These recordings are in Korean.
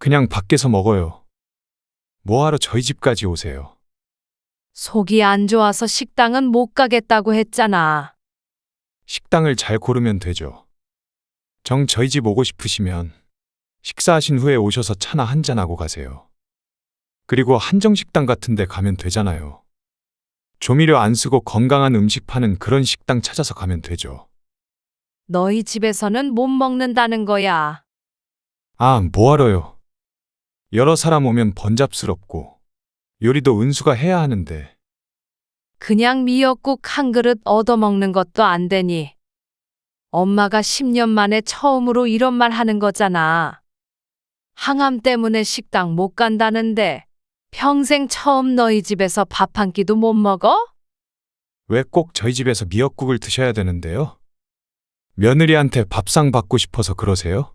그냥 밖에서 먹어요. 뭐하러 저희 집까지 오세요? 속이 안 좋아서 식당은 못 가겠다고 했잖아. 식당을 잘 고르면 되죠. 저희 집 오고 싶으시면 식사하신 후에 오셔서 차나 한잔하고 가세요. 그리고 한정식당 같은 데 가면 되잖아요. 조미료 안 쓰고 건강한 음식 파는 그런 식당 찾아서 가면 되죠. 너희 집에서는 못 먹는다는 거야. 아, 뭐하러요? 여러 사람 오면 번잡스럽고 요리도 은수가 해야 하는데. 그냥 미역국 한 그릇 얻어먹는 것도 안 되니. 엄마가 10년 만에 처음으로 이런 말 하는 거잖아. 항암 때문에 식당 못 간다는데 평생 처음 너희 집에서 밥 한 끼도 못 먹어? 왜 꼭 저희 집에서 미역국을 드셔야 되는데요? 며느리한테 밥상 받고 싶어서 그러세요?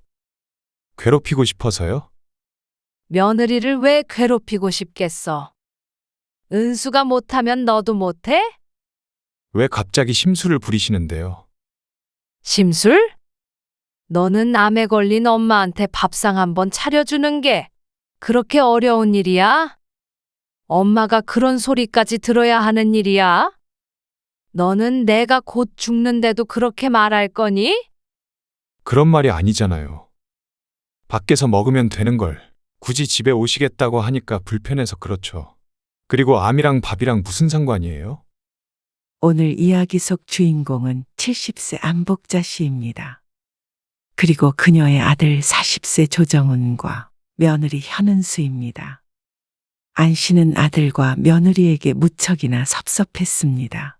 괴롭히고 싶어서요? 며느리를 왜 괴롭히고 싶겠어? 은수가 못하면 너도 못해? 왜 갑자기 심술을 부리시는데요? 심술? 너는 암에 걸린 엄마한테 밥상 한번 차려주는 게 그렇게 어려운 일이야? 엄마가 그런 소리까지 들어야 하는 일이야? 너는 내가 곧 죽는데도 그렇게 말할 거니? 그런 말이 아니잖아요. 밖에서 먹으면 되는 걸 굳이 집에 오시겠다고 하니까 불편해서 그렇죠. 그리고 암이랑 밥이랑 무슨 상관이에요? 오늘 이야기 속 주인공은 70세 안복자 씨입니다. 그리고 그녀의 아들 40세 조정훈과 며느리 현은수입니다. 안 씨는 아들과 며느리에게 무척이나 섭섭했습니다.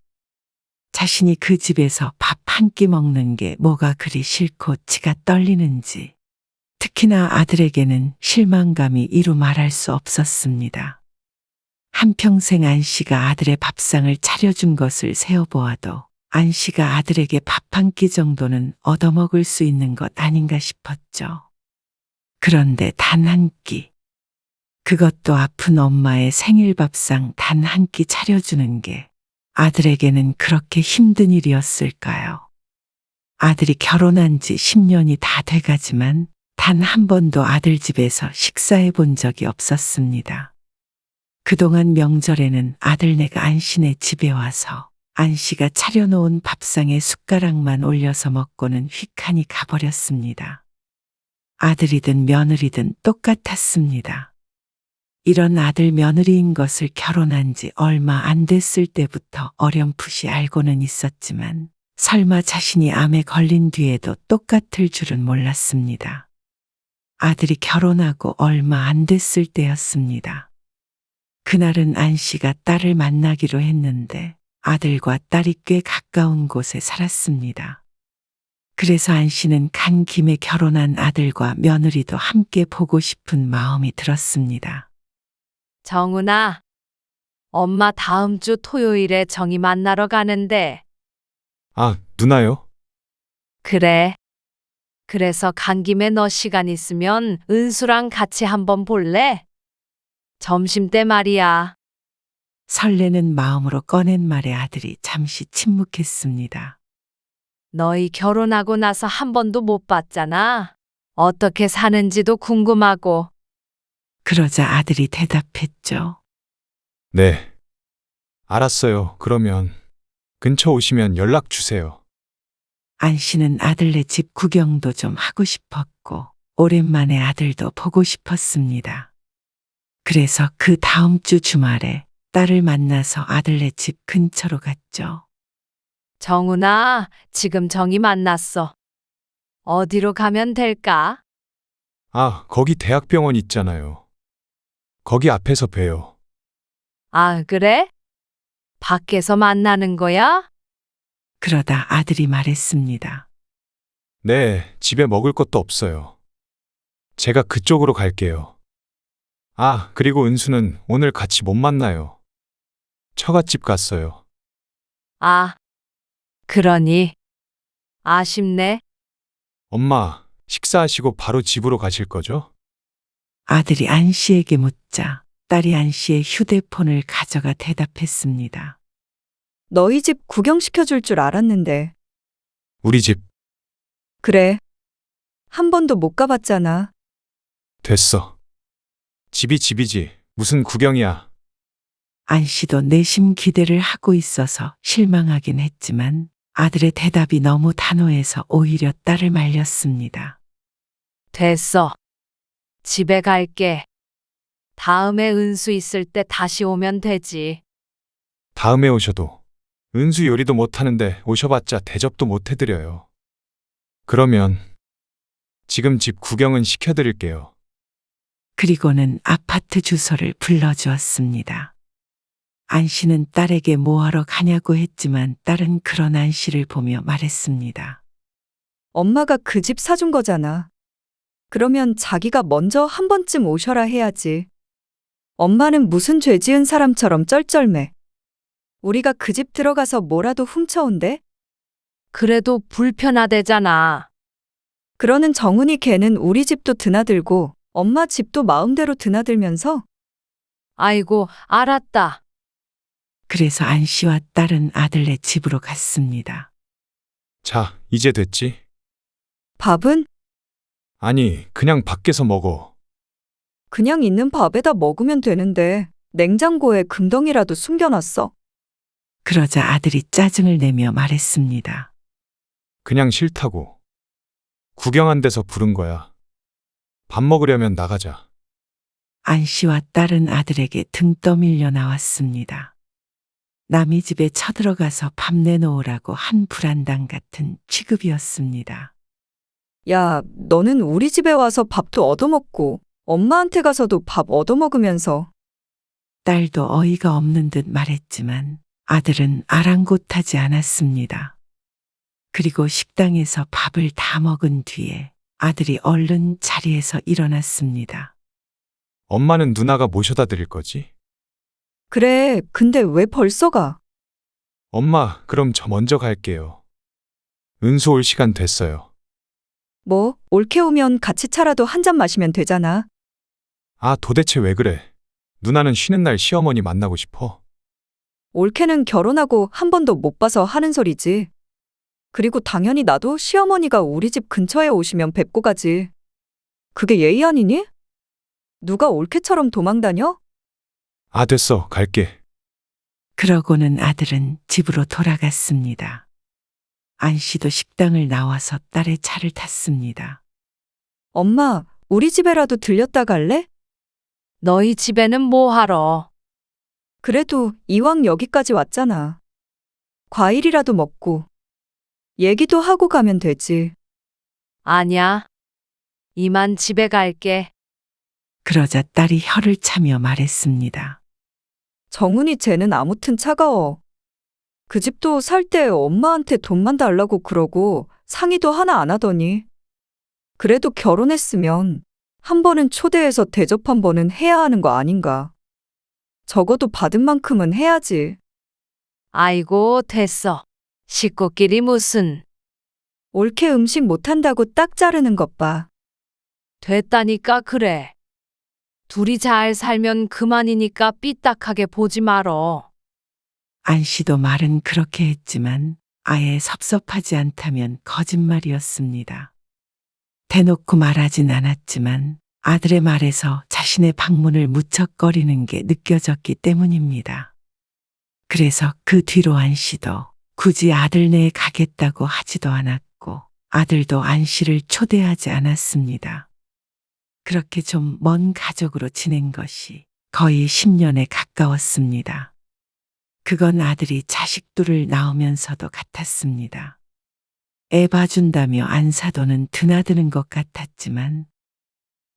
자신이 그 집에서 밥 한 끼 먹는 게 뭐가 그리 싫고 치가 떨리는지, 특히나 아들에게는 실망감이 이루 말할 수 없었습니다. 한평생 안 씨가 아들의 밥상을 차려준 것을 세어보아도 안 씨가 아들에게 밥 한 끼 정도는 얻어먹을 수 있는 것 아닌가 싶었죠. 그런데 단 한 끼, 그것도 아픈 엄마의 생일 밥상 단 한 끼 차려주는 게 아들에게는 그렇게 힘든 일이었을까요? 아들이 결혼한 지 10년이 다 돼가지만 단 한 번도 아들 집에서 식사해 본 적이 없었습니다. 그동안 명절에는 아들네가 안 씨네 집에 와서 안 씨가 차려놓은 밥상에 숟가락만 올려서 먹고는 휙하니 가버렸습니다. 아들이든 며느리든 똑같았습니다. 이런 아들 며느리인 것을 결혼한 지 얼마 안 됐을 때부터 어렴풋이 알고는 있었지만 설마 자신이 암에 걸린 뒤에도 똑같을 줄은 몰랐습니다. 아들이 결혼하고 얼마 안 됐을 때였습니다. 그날은 안 씨가 딸을 만나기로 했는데 아들과 딸이 꽤 가까운 곳에 살았습니다. 그래서 안 씨는 간 김에 결혼한 아들과 며느리도 함께 보고 싶은 마음이 들었습니다. 정훈아, 엄마 다음 주 토요일에 정이 만나러 가는데. 아, 누나요? 그래. 그래서 간 김에 너 시간 있으면 은수랑 같이 한번 볼래? 점심때 말이야. 설레는 마음으로 꺼낸 말에 아들이 잠시 침묵했습니다. 너희 결혼하고 나서 한 번도 못 봤잖아. 어떻게 사는지도 궁금하고. 그러자 아들이 대답했죠. 네. 알았어요. 그러면 근처 오시면 연락 주세요. 안 씨는 아들네 집 구경도 좀 하고 싶었고 오랜만에 아들도 보고 싶었습니다. 그래서 그 다음 주 주말에 딸을 만나서 아들네 집 근처로 갔죠. 정훈아, 지금 정이 만났어. 어디로 가면 될까? 아, 거기 대학병원 있잖아요. 거기 앞에서 봬요. 아, 그래? 밖에서 만나는 거야? 그러다 아들이 말했습니다. 네, 집에 먹을 것도 없어요. 제가 그쪽으로 갈게요. 아, 그리고 은수는 오늘 같이 못 만나요. 처갓집 갔어요. 아, 그러니. 아쉽네. 엄마, 식사하시고 바로 집으로 가실 거죠? 아들이 안 씨에게 묻자 딸이 안 씨의 휴대폰을 가져가 대답했습니다. 너희 집 구경시켜줄 줄 알았는데. 우리 집 그래. 한 번도 못 가봤잖아. 됐어. 집이 집이지. 무슨 구경이야. 안 씨도 내심 기대를 하고 있어서 실망하긴 했지만 아들의 대답이 너무 단호해서 오히려 딸을 말렸습니다. 됐어. 집에 갈게. 다음에 은수 있을 때 다시 오면 되지. 다음에 오셔도 은수 요리도 못하는데 오셔봤자 대접도 못 해드려요. 그러면 지금 집 구경은 시켜드릴게요. 그리고는 아파트 주소를 불러주었습니다. 안 씨는 딸에게 뭐하러 가냐고 했지만 딸은 그런 안 씨를 보며 말했습니다. 엄마가 그 집 사준 거잖아. 그러면 자기가 먼저 한 번쯤 오셔라 해야지. 엄마는 무슨 죄 지은 사람처럼 쩔쩔매. 우리가 그 집 들어가서 뭐라도 훔쳐온대? 그래도 불편하대잖아. 그러는 정은이 걔는 우리 집도 드나들고 엄마 집도 마음대로 드나들면서 아이고, 알았다. 그래서 안 씨와 딸은 아들네 집으로 갔습니다. 자, 이제 됐지? 밥은 아니, 그냥 밖에서 먹어. 그냥 있는 밥에다 먹으면 되는데 냉장고에 금덩이라도 숨겨놨어. 그러자 아들이 짜증을 내며 말했습니다. 그냥 싫다고. 구경 한 데서 부른 거야. 밥 먹으려면 나가자. 안 씨와 딸은 아들에게 등 떠밀려 나왔습니다. 남의 집에 쳐들어가서 밥 내놓으라고 한 불안당 같은 취급이었습니다. 야, 너는 우리 집에 와서 밥도 얻어먹고 엄마한테 가서도 밥 얻어먹으면서 딸도 어이가 없는 듯 말했지만 아들은 아랑곳하지 않았습니다. 그리고 식당에서 밥을 다 먹은 뒤에 아들이 얼른 자리에서 일어났습니다. 엄마는 누나가 모셔다 드릴 거지? 그래, 근데 왜 벌써 가? 엄마, 그럼 저 먼저 갈게요. 은수 올 시간 됐어요. 뭐, 올케 오면 같이 차라도 한 잔 마시면 되잖아. 아, 도대체 왜 그래? 누나는 쉬는 날 시어머니 만나고 싶어. 올케는 결혼하고 한 번도 못 봐서 하는 소리지. 그리고 당연히 나도 시어머니가 우리 집 근처에 오시면 뵙고 가지. 그게 예의 아니니? 누가 올케처럼 도망다녀? 아, 됐어. 갈게. 그러고는 아들은 집으로 돌아갔습니다. 안 씨도 식당을 나와서 딸의 차를 탔습니다. 엄마, 우리 집에라도 들렸다 갈래? 너희 집에는 뭐 하러? 그래도 이왕 여기까지 왔잖아. 과일이라도 먹고 얘기도 하고 가면 되지. 아냐. 이만 집에 갈게. 그러자 딸이 혀를 차며 말했습니다. 정훈이 쟤는 아무튼 차가워. 그 집도 살 때 엄마한테 돈만 달라고 그러고 상의도 하나 안 하더니. 그래도 결혼했으면 한 번은 초대해서 대접 한 번은 해야 하는 거 아닌가. 적어도 받은 만큼은 해야지. 아이고, 됐어. 식구끼리 무슨. 올케 음식 못한다고 딱 자르는 것 봐. 됐다니까 그래. 둘이 잘 살면 그만이니까 삐딱하게 보지 말어. 안 씨도 말은 그렇게 했지만 아예 섭섭하지 않다면 거짓말이었습니다. 대놓고 말하진 않았지만 아들의 말에서 자신의 방문을 무척거리는 게 느껴졌기 때문입니다. 그래서 그 뒤로 안 씨도 굳이 아들네에 가겠다고 하지도 않았고 아들도 안 씨를 초대하지 않았습니다. 그렇게 좀 먼 가족으로 지낸 것이 거의 10년에 가까웠습니다. 그건 아들이 자식둘을 낳으면서도 같았습니다. 애 봐준다며 안사도는 드나드는 것 같았지만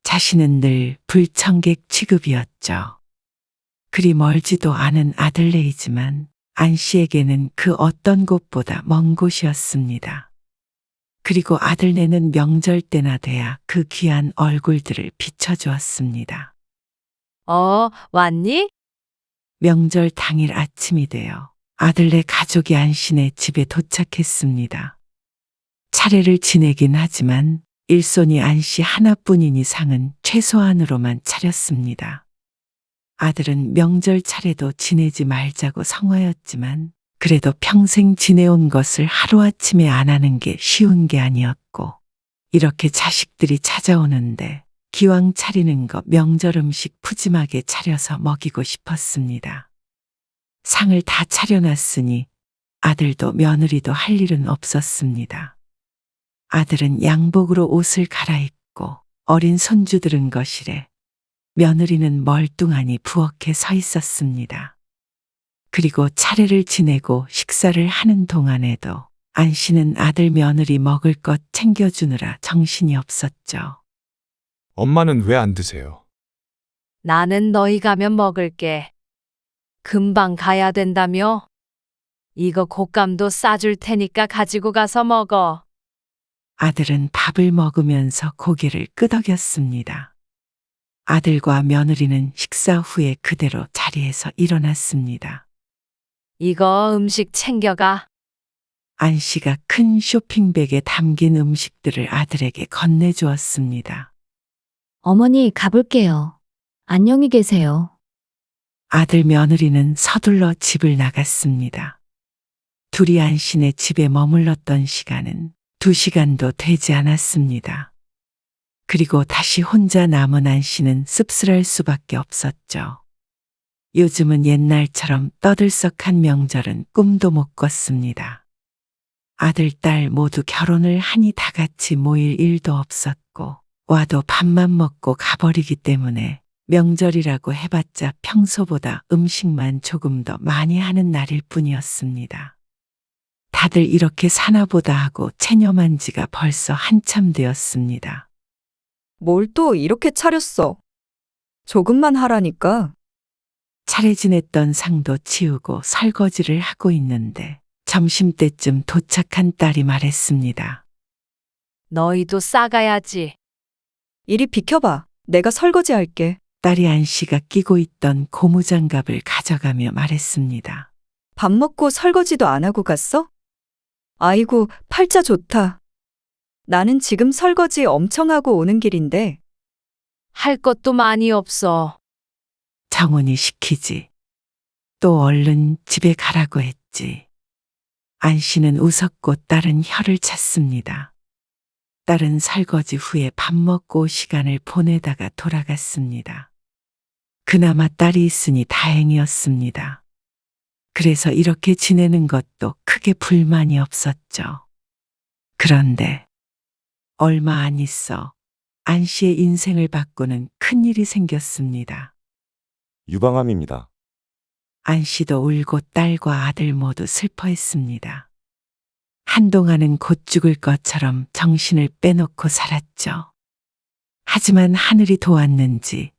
자신은 늘 불청객 취급이었죠. 그리 멀지도 않은 아들네이지만 안 씨에게는 그 어떤 곳보다 먼 곳이었습니다. 그리고 아들네는 명절 때나 돼야 그 귀한 얼굴들을 비춰주었습니다. 왔니? 명절 당일 아침이 되어 아들네 가족이 안 씨네 집에 도착했습니다. 차례를 지내긴 하지만 일손이 안 씨 하나뿐인 이상은 최소한으로만 차렸습니다. 아들은 명절 차례도 지내지 말자고 성화였지만 그래도 평생 지내온 것을 하루아침에 안 하는 게 쉬운 게 아니었고 이렇게 자식들이 찾아오는데 기왕 차리는 거 명절 음식 푸짐하게 차려서 먹이고 싶었습니다. 상을 다 차려놨으니 아들도 며느리도 할 일은 없었습니다. 아들은 양복으로 옷을 갈아입고 어린 손주들은 거실에, 며느리는 멀뚱하니 부엌에 서 있었습니다. 그리고 차례를 지내고 식사를 하는 동안에도 안 씨는 아들 며느리 먹을 것 챙겨주느라 정신이 없었죠. 엄마는 왜 안 드세요? 나는 너희 가면 먹을게. 금방 가야 된다며? 이거 곶감도 싸줄 테니까 가지고 가서 먹어. 아들은 밥을 먹으면서 고개를 끄덕였습니다. 아들과 며느리는 식사 후에 그대로 자리에서 일어났습니다. 이거 음식 챙겨가. 안 씨가 큰 쇼핑백에 담긴 음식들을 아들에게 건네주었습니다. 어머니 가볼게요. 안녕히 계세요. 아들 며느리는 서둘러 집을 나갔습니다. 둘이 안 씨네 집에 머물렀던 시간은 2시간도 되지 않았습니다. 그리고 다시 혼자 남은 안 씨는 씁쓸할 수밖에 없었죠. 요즘은 옛날처럼 떠들썩한 명절은 꿈도 못 꿨습니다. 아들, 딸 모두 결혼을 하니 다 같이 모일 일도 없었고, 와도 밥만 먹고 가버리기 때문에 명절이라고 해봤자 평소보다 음식만 조금 더 많이 하는 날일 뿐이었습니다. 다들 이렇게 사나보다 하고 체념한 지가 벌써 한참 되었습니다. 뭘 또 이렇게 차렸어? 조금만 하라니까. 차례 지냈던 상도 치우고 설거지를 하고 있는데 점심때쯤 도착한 딸이 말했습니다. 너희도 싸가야지. 이리 비켜봐. 내가 설거지 할게. 딸이 안 씨가 끼고 있던 고무장갑을 가져가며 말했습니다. 밥 먹고 설거지도 안 하고 갔어? 아이고, 팔자 좋다. 나는 지금 설거지 엄청 하고 오는 길인데. 할 것도 많이 없어. 정훈이 시키지. 또 얼른 집에 가라고 했지. 안 씨는 웃었고 딸은 혀를 찼습니다. 딸은 설거지 후에 밥 먹고 시간을 보내다가 돌아갔습니다. 그나마 딸이 있으니 다행이었습니다. 그래서 이렇게 지내는 것도 크게 불만이 없었죠. 그런데 얼마 안 있어 안 씨의 인생을 바꾸는 큰일이 생겼습니다. 유방암입니다. 안 씨도 울고 딸과 아들 모두 슬퍼했습니다. 한동안은 곧 죽을 것처럼 정신을 빼놓고 살았죠. 하지만 하늘이 도왔는지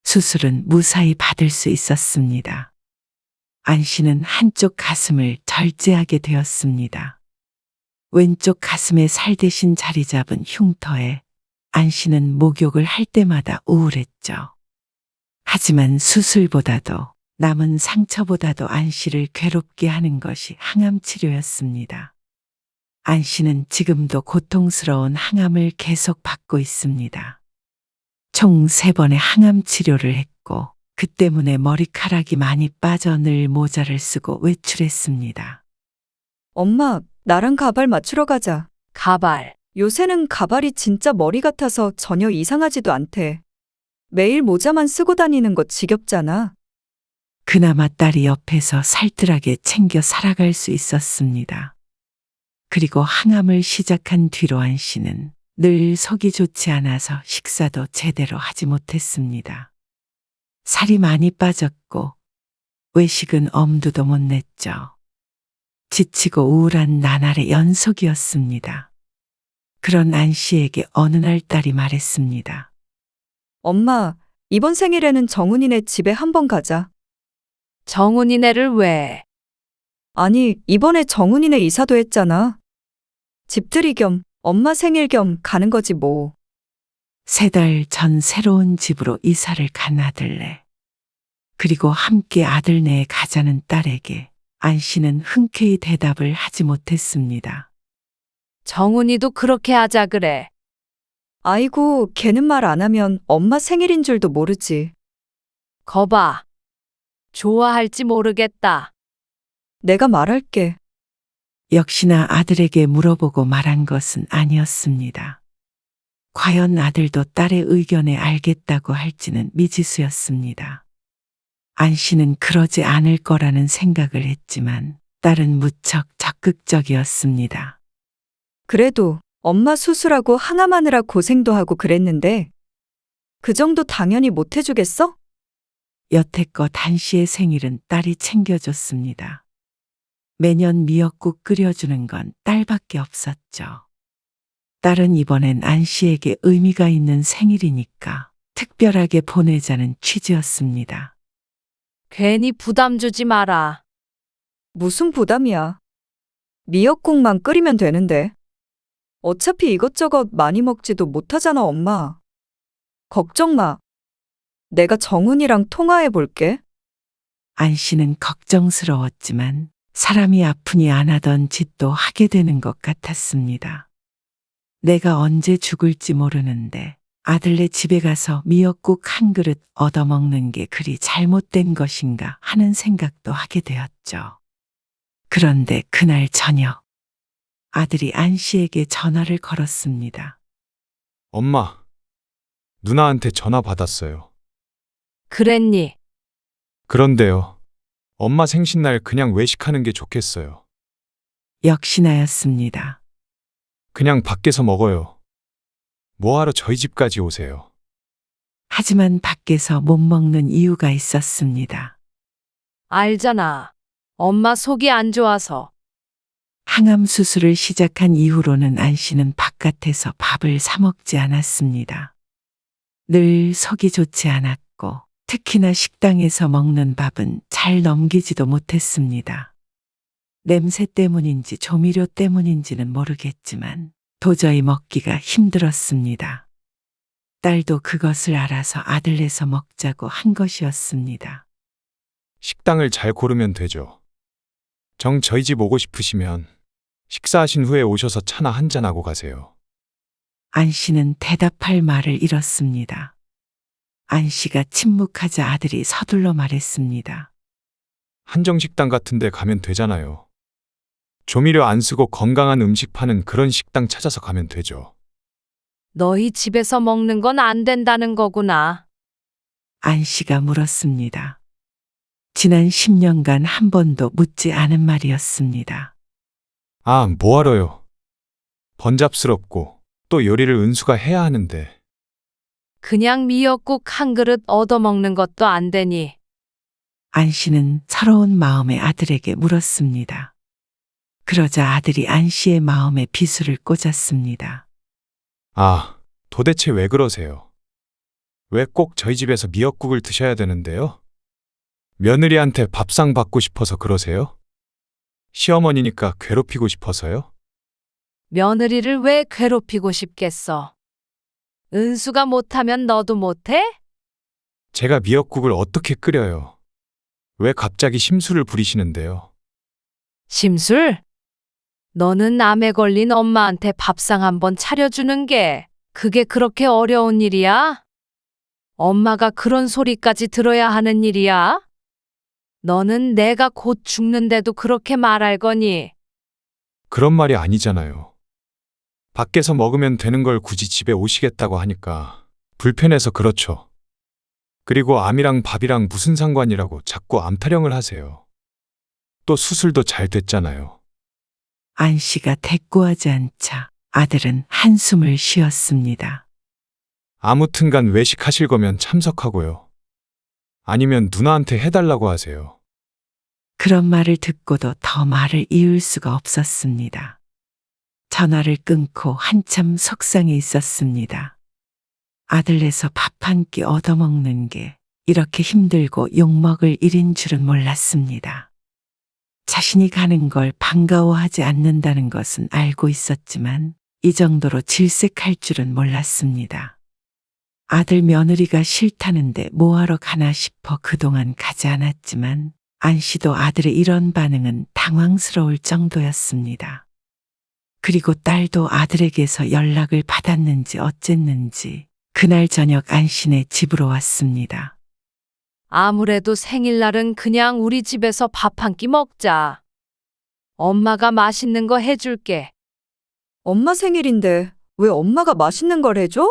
수술은 무사히 받을 수 있었습니다. 안 씨는 한쪽 가슴을 절제하게 되었습니다. 왼쪽 가슴에 살 대신 자리 잡은 흉터에 안 씨는 목욕을 할 때마다 우울했죠. 하지만 수술보다도 남은 상처보다도 안 씨를 괴롭게 하는 것이 항암 치료였습니다. 안 씨는 지금도 고통스러운 항암을 계속 받고 있습니다. 총 3번의 항암 치료를 했고 그 때문에 머리카락이 많이 빠져 늘 모자를 쓰고 외출했습니다. 엄마, 나랑 가발 맞추러 가자. 가발. 요새는 가발이 진짜 머리 같아서 전혀 이상하지도 않대. 매일 모자만 쓰고 다니는 거 지겹잖아. 그나마 딸이 옆에서 살뜰하게 챙겨 살아갈 수 있었습니다. 그리고 항암을 시작한 뒤로 안 씨는 늘 속이 좋지 않아서 식사도 제대로 하지 못했습니다. 살이 많이 빠졌고 외식은 엄두도 못 냈죠. 지치고 우울한 나날의 연속이었습니다. 그런 안 씨에게 어느 날 딸이 말했습니다. 엄마, 이번 생일에는 정훈이네 집에 한번 가자. 정훈이네를 왜? 아니, 이번에 정훈이네 이사도 했잖아. 집들이 겸 엄마 생일 겸 가는 거지 뭐. 3달 전 새로운 집으로 이사를 간 아들네. 그리고 함께 아들네에 가자는 딸에게 안 씨는 흔쾌히 대답을 하지 못했습니다. 정훈이도 그렇게 하자 그래. 아이고, 걔는 말 안 하면 엄마 생일인 줄도 모르지. 거봐. 좋아할지 모르겠다. 내가 말할게. 역시나 아들에게 물어보고 말한 것은 아니었습니다. 과연 아들도 딸의 의견에 알겠다고 할지는 미지수였습니다. 안 씨는 그러지 않을 거라는 생각을 했지만 딸은 무척 적극적이었습니다. 그래도 엄마 수술하고 항암하느라 고생도 하고 그랬는데 그 정도 당연히 못 해주겠어? 여태껏 안 씨의 생일은 딸이 챙겨줬습니다. 매년 미역국 끓여주는 건 딸밖에 없었죠. 딸은 이번엔 안 씨에게 의미가 있는 생일이니까 특별하게 보내자는 취지였습니다. 괜히 부담 주지 마라. 무슨 부담이야. 미역국만 끓이면 되는데. 어차피 이것저것 많이 먹지도 못하잖아, 엄마. 걱정 마. 내가 정훈이랑 통화해 볼게. 안 씨는 걱정스러웠지만 사람이 아프니 안 하던 짓도 하게 되는 것 같았습니다. 내가 언제 죽을지 모르는데 아들네 집에 가서 미역국 한 그릇 얻어먹는 게 그리 잘못된 것인가 하는 생각도 하게 되었죠. 그런데 그날 저녁 아들이 안 씨에게 전화를 걸었습니다. 엄마, 누나한테 전화 받았어요. 그랬니? 그런데요. 엄마 생신날 그냥 외식하는 게 좋겠어요. 역시나였습니다. 그냥 밖에서 먹어요. 뭐하러 저희 집까지 오세요? 하지만 밖에서 못 먹는 이유가 있었습니다. 알잖아. 엄마 속이 안 좋아서. 항암 수술을 시작한 이후로는 안 씨는 바깥에서 밥을 사 먹지 않았습니다. 늘 속이 좋지 않았고 특히나 식당에서 먹는 밥은 잘 넘기지도 못했습니다. 냄새 때문인지 조미료 때문인지는 모르겠지만 도저히 먹기가 힘들었습니다. 딸도 그것을 알아서 아들내서 먹자고 한 것이었습니다. 식당을 잘 고르면 되죠. 저희 집 오고 싶으시면 식사하신 후에 오셔서 차나 한잔하고 가세요. 안 씨는 대답할 말을 잃었습니다. 안 씨가 침묵하자 아들이 서둘러 말했습니다. 한정식당 같은 데 가면 되잖아요. 조미료 안 쓰고 건강한 음식 파는 그런 식당 찾아서 가면 되죠. 너희 집에서 먹는 건 안 된다는 거구나. 안 씨가 물었습니다. 지난 10년간 한 번도 묻지 않은 말이었습니다. 아, 뭐하러요? 번잡스럽고 또 요리를 은수가 해야 하는데. 그냥 미역국 한 그릇 얻어먹는 것도 안 되니. 안 씨는 서러운 마음에 아들에게 물었습니다. 그러자 아들이 안 씨의 마음에 비수를 꽂았습니다. 아, 도대체 왜 그러세요? 왜 꼭 저희 집에서 미역국을 드셔야 되는데요? 며느리한테 밥상 받고 싶어서 그러세요? 시어머니니까 괴롭히고 싶어서요? 며느리를 왜 괴롭히고 싶겠어? 은수가 못하면 너도 못해? 제가 미역국을 어떻게 끓여요? 왜 갑자기 심술을 부리시는데요? 심술? 너는 암에 걸린 엄마한테 밥상 한번 차려주는 게 그게 그렇게 어려운 일이야? 엄마가 그런 소리까지 들어야 하는 일이야? 너는 내가 곧 죽는데도 그렇게 말할 거니? 그런 말이 아니잖아요. 밖에서 먹으면 되는 걸 굳이 집에 오시겠다고 하니까 불편해서 그렇죠. 그리고 암이랑 밥이랑 무슨 상관이라고 자꾸 암 타령을 하세요. 또 수술도 잘 됐잖아요. 안 씨가 대꾸하지 않자 아들은 한숨을 쉬었습니다. 아무튼간 외식하실 거면 참석하고요. 아니면 누나한테 해달라고 하세요. 그런 말을 듣고도 더 말을 이을 수가 없었습니다. 전화를 끊고 한참 속상해 있었습니다. 아들내서 밥 한 끼 얻어먹는 게 이렇게 힘들고 욕먹을 일인 줄은 몰랐습니다. 자신이 가는 걸 반가워하지 않는다는 것은 알고 있었지만 이 정도로 질색할 줄은 몰랐습니다. 아들 며느리가 싫다는데 뭐하러 가나 싶어 그동안 가지 않았지만 안 씨도 아들의 이런 반응은 당황스러울 정도였습니다. 그리고 딸도 아들에게서 연락을 받았는지 어쨌는지 그날 저녁 안 씨네 집으로 왔습니다. 아무래도 생일날은 그냥 우리 집에서 밥 한 끼 먹자. 엄마가 맛있는 거 해줄게. 엄마 생일인데 왜 엄마가 맛있는 걸 해줘?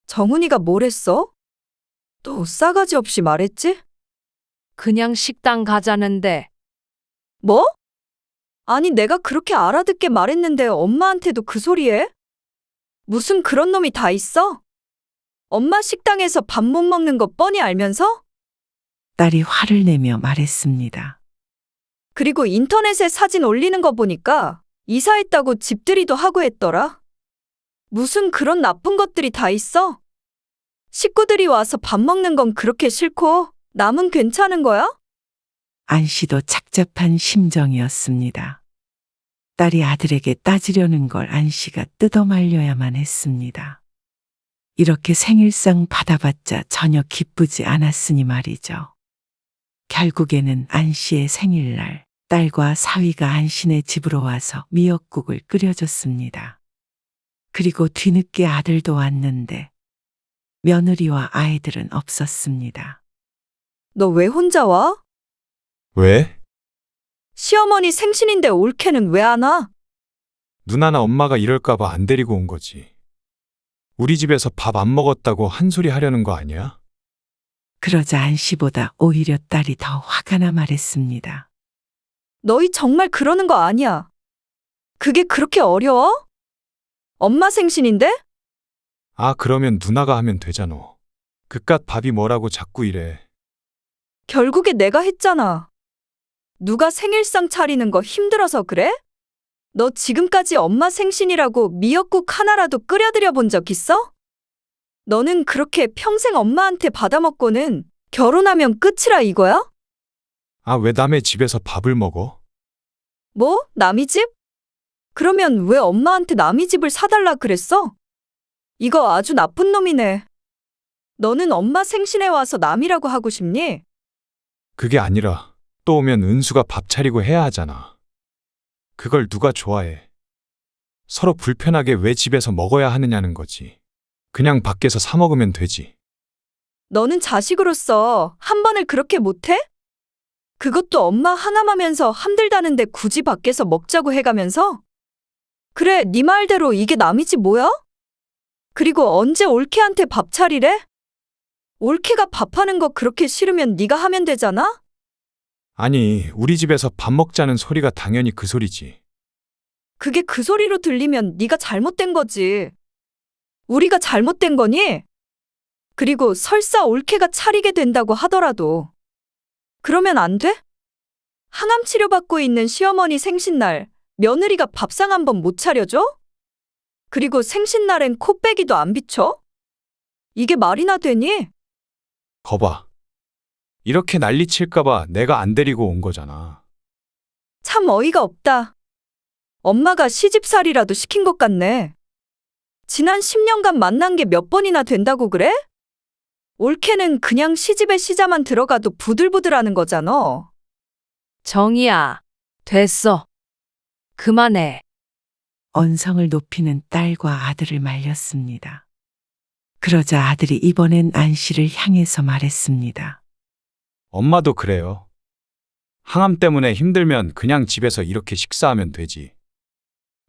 정훈이가 뭘 했어? 또 싸가지 없이 말했지? 그냥 식당 가자는데. 뭐? 아니, 내가 그렇게 알아듣게 말했는데 엄마한테도 그 소리해? 무슨 그런 놈이 다 있어? 엄마 식당에서 밥 못 먹는 거 뻔히 알면서? 딸이 화를 내며 말했습니다. 그리고 인터넷에 사진 올리는 거 보니까 이사했다고 집들이도 하고 했더라. 무슨 그런 나쁜 것들이 다 있어? 식구들이 와서 밥 먹는 건 그렇게 싫고 남은 괜찮은 거야? 안 씨도 착잡한 심정이었습니다. 딸이 아들에게 따지려는 걸 안 씨가 뜯어 말려야만 했습니다. 이렇게 생일상 받아봤자 전혀 기쁘지 않았으니 말이죠. 결국에는 안 씨의 생일날 딸과 사위가 안 씨네 집으로 와서 미역국을 끓여줬습니다. 그리고 뒤늦게 아들도 왔는데 며느리와 아이들은 없었습니다. 너 왜 혼자 와? 왜? 시어머니 생신인데 올케는 왜 안 와? 누나나 엄마가 이럴까봐 안 데리고 온 거지. 우리 집에서 밥 안 먹었다고 한 소리 하려는 거 아니야? 그러자 안 씨보다 오히려 딸이 더 화가 나 말했습니다. 너희 정말 그러는 거 아니야. 그게 그렇게 어려워? 엄마 생신인데? 아, 그러면 누나가 하면 되잖아. 그깟 밥이 뭐라고 자꾸 이래. 결국에 내가 했잖아. 누가 생일상 차리는 거 힘들어서 그래? 너 지금까지 엄마 생신이라고 미역국 하나라도 끓여드려 본 적 있어? 너는 그렇게 평생 엄마한테 받아먹고는 결혼하면 끝이라 이거야? 아, 왜 남의 집에서 밥을 먹어? 뭐? 남의 집? 그러면 왜 엄마한테 남의 집을 사달라 그랬어? 이거 아주 나쁜 놈이네. 너는 엄마 생신에 와서 남이라고 하고 싶니? 그게 아니라 또 오면 은수가 밥 차리고 해야 하잖아. 그걸 누가 좋아해? 서로 불편하게 왜 집에서 먹어야 하느냐는 거지. 그냥 밖에서 사 먹으면 되지. 너는 자식으로서 한 번을 그렇게 못해? 그것도 엄마 항암하면서 힘들다는데 굳이 밖에서 먹자고 해가면서? 그래, 네 말대로 이게 남이지 뭐야? 그리고 언제 올케한테 밥 차리래? 올케가 밥하는 거 그렇게 싫으면 네가 하면 되잖아? 아니, 우리 집에서 밥 먹자는 소리가 당연히 그 소리지. 그게 그 소리로 들리면 네가 잘못된 거지. 우리가 잘못된 거니? 그리고 설사 올케가 차리게 된다고 하더라도 그러면 안 돼? 항암 치료받고 있는 시어머니 생신날 며느리가 밥상 한 번 못 차려줘? 그리고 생신날엔 코빼기도 안 비춰? 이게 말이나 되니? 거봐. 이렇게 난리칠까봐 내가 안 데리고 온 거잖아. 참 어이가 없다. 엄마가 시집살이라도 시킨 것 같네. 지난 10년간 만난 게 몇 번이나 된다고 그래? 올케는 그냥 시집에 시자만 들어가도 부들부들하는 거잖아. 정이야, 됐어. 그만해. 언성을 높이는 딸과 아들을 말렸습니다. 그러자 아들이 이번엔 안 씨를 향해서 말했습니다. 엄마도 그래요. 항암 때문에 힘들면 그냥 집에서 이렇게 식사하면 되지.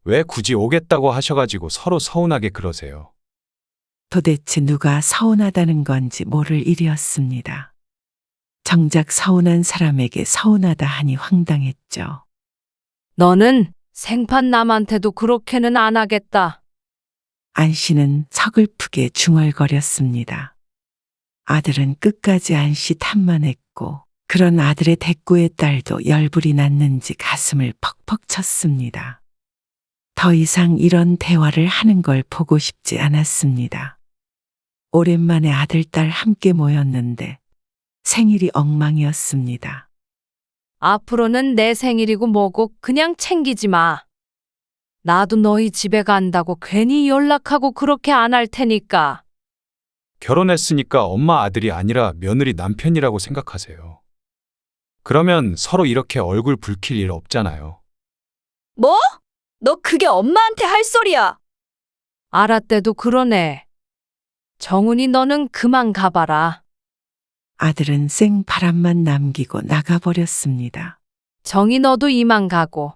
왜 굳이 오겠다고 하셔가지고 서로 서운하게 그러세요. 도대체 누가 서운하다는 건지 모를 일이었습니다. 정작 서운한 사람에게 서운하다 하니 황당했죠. 너는 생판 남한테도 그렇게는 안 하겠다. 안 씨는 서글프게 중얼거렸습니다. 아들은 끝까지 안 씨 탓만 했고 그런 아들의 대꾸에 딸도 열불이 났는지 가슴을 퍽퍽 쳤습니다. 더 이상 이런 대화를 하는 걸 보고 싶지 않았습니다. 오랜만에 아들, 딸 함께 모였는데 생일이 엉망이었습니다. 앞으로는 내 생일이고 뭐고 그냥 챙기지 마. 나도 너희 집에 간다고 괜히 연락하고 그렇게 안 할 테니까. 결혼했으니까 엄마 아들이 아니라 며느리 남편이라고 생각하세요. 그러면 서로 이렇게 얼굴 붉힐 일 없잖아요. 뭐? 너 그게 엄마한테 할 소리야. 알았대도 그러네. 정훈이 너는 그만 가봐라. 아들은 생바람만 남기고 나가버렸습니다. 정이 너도 이만 가고.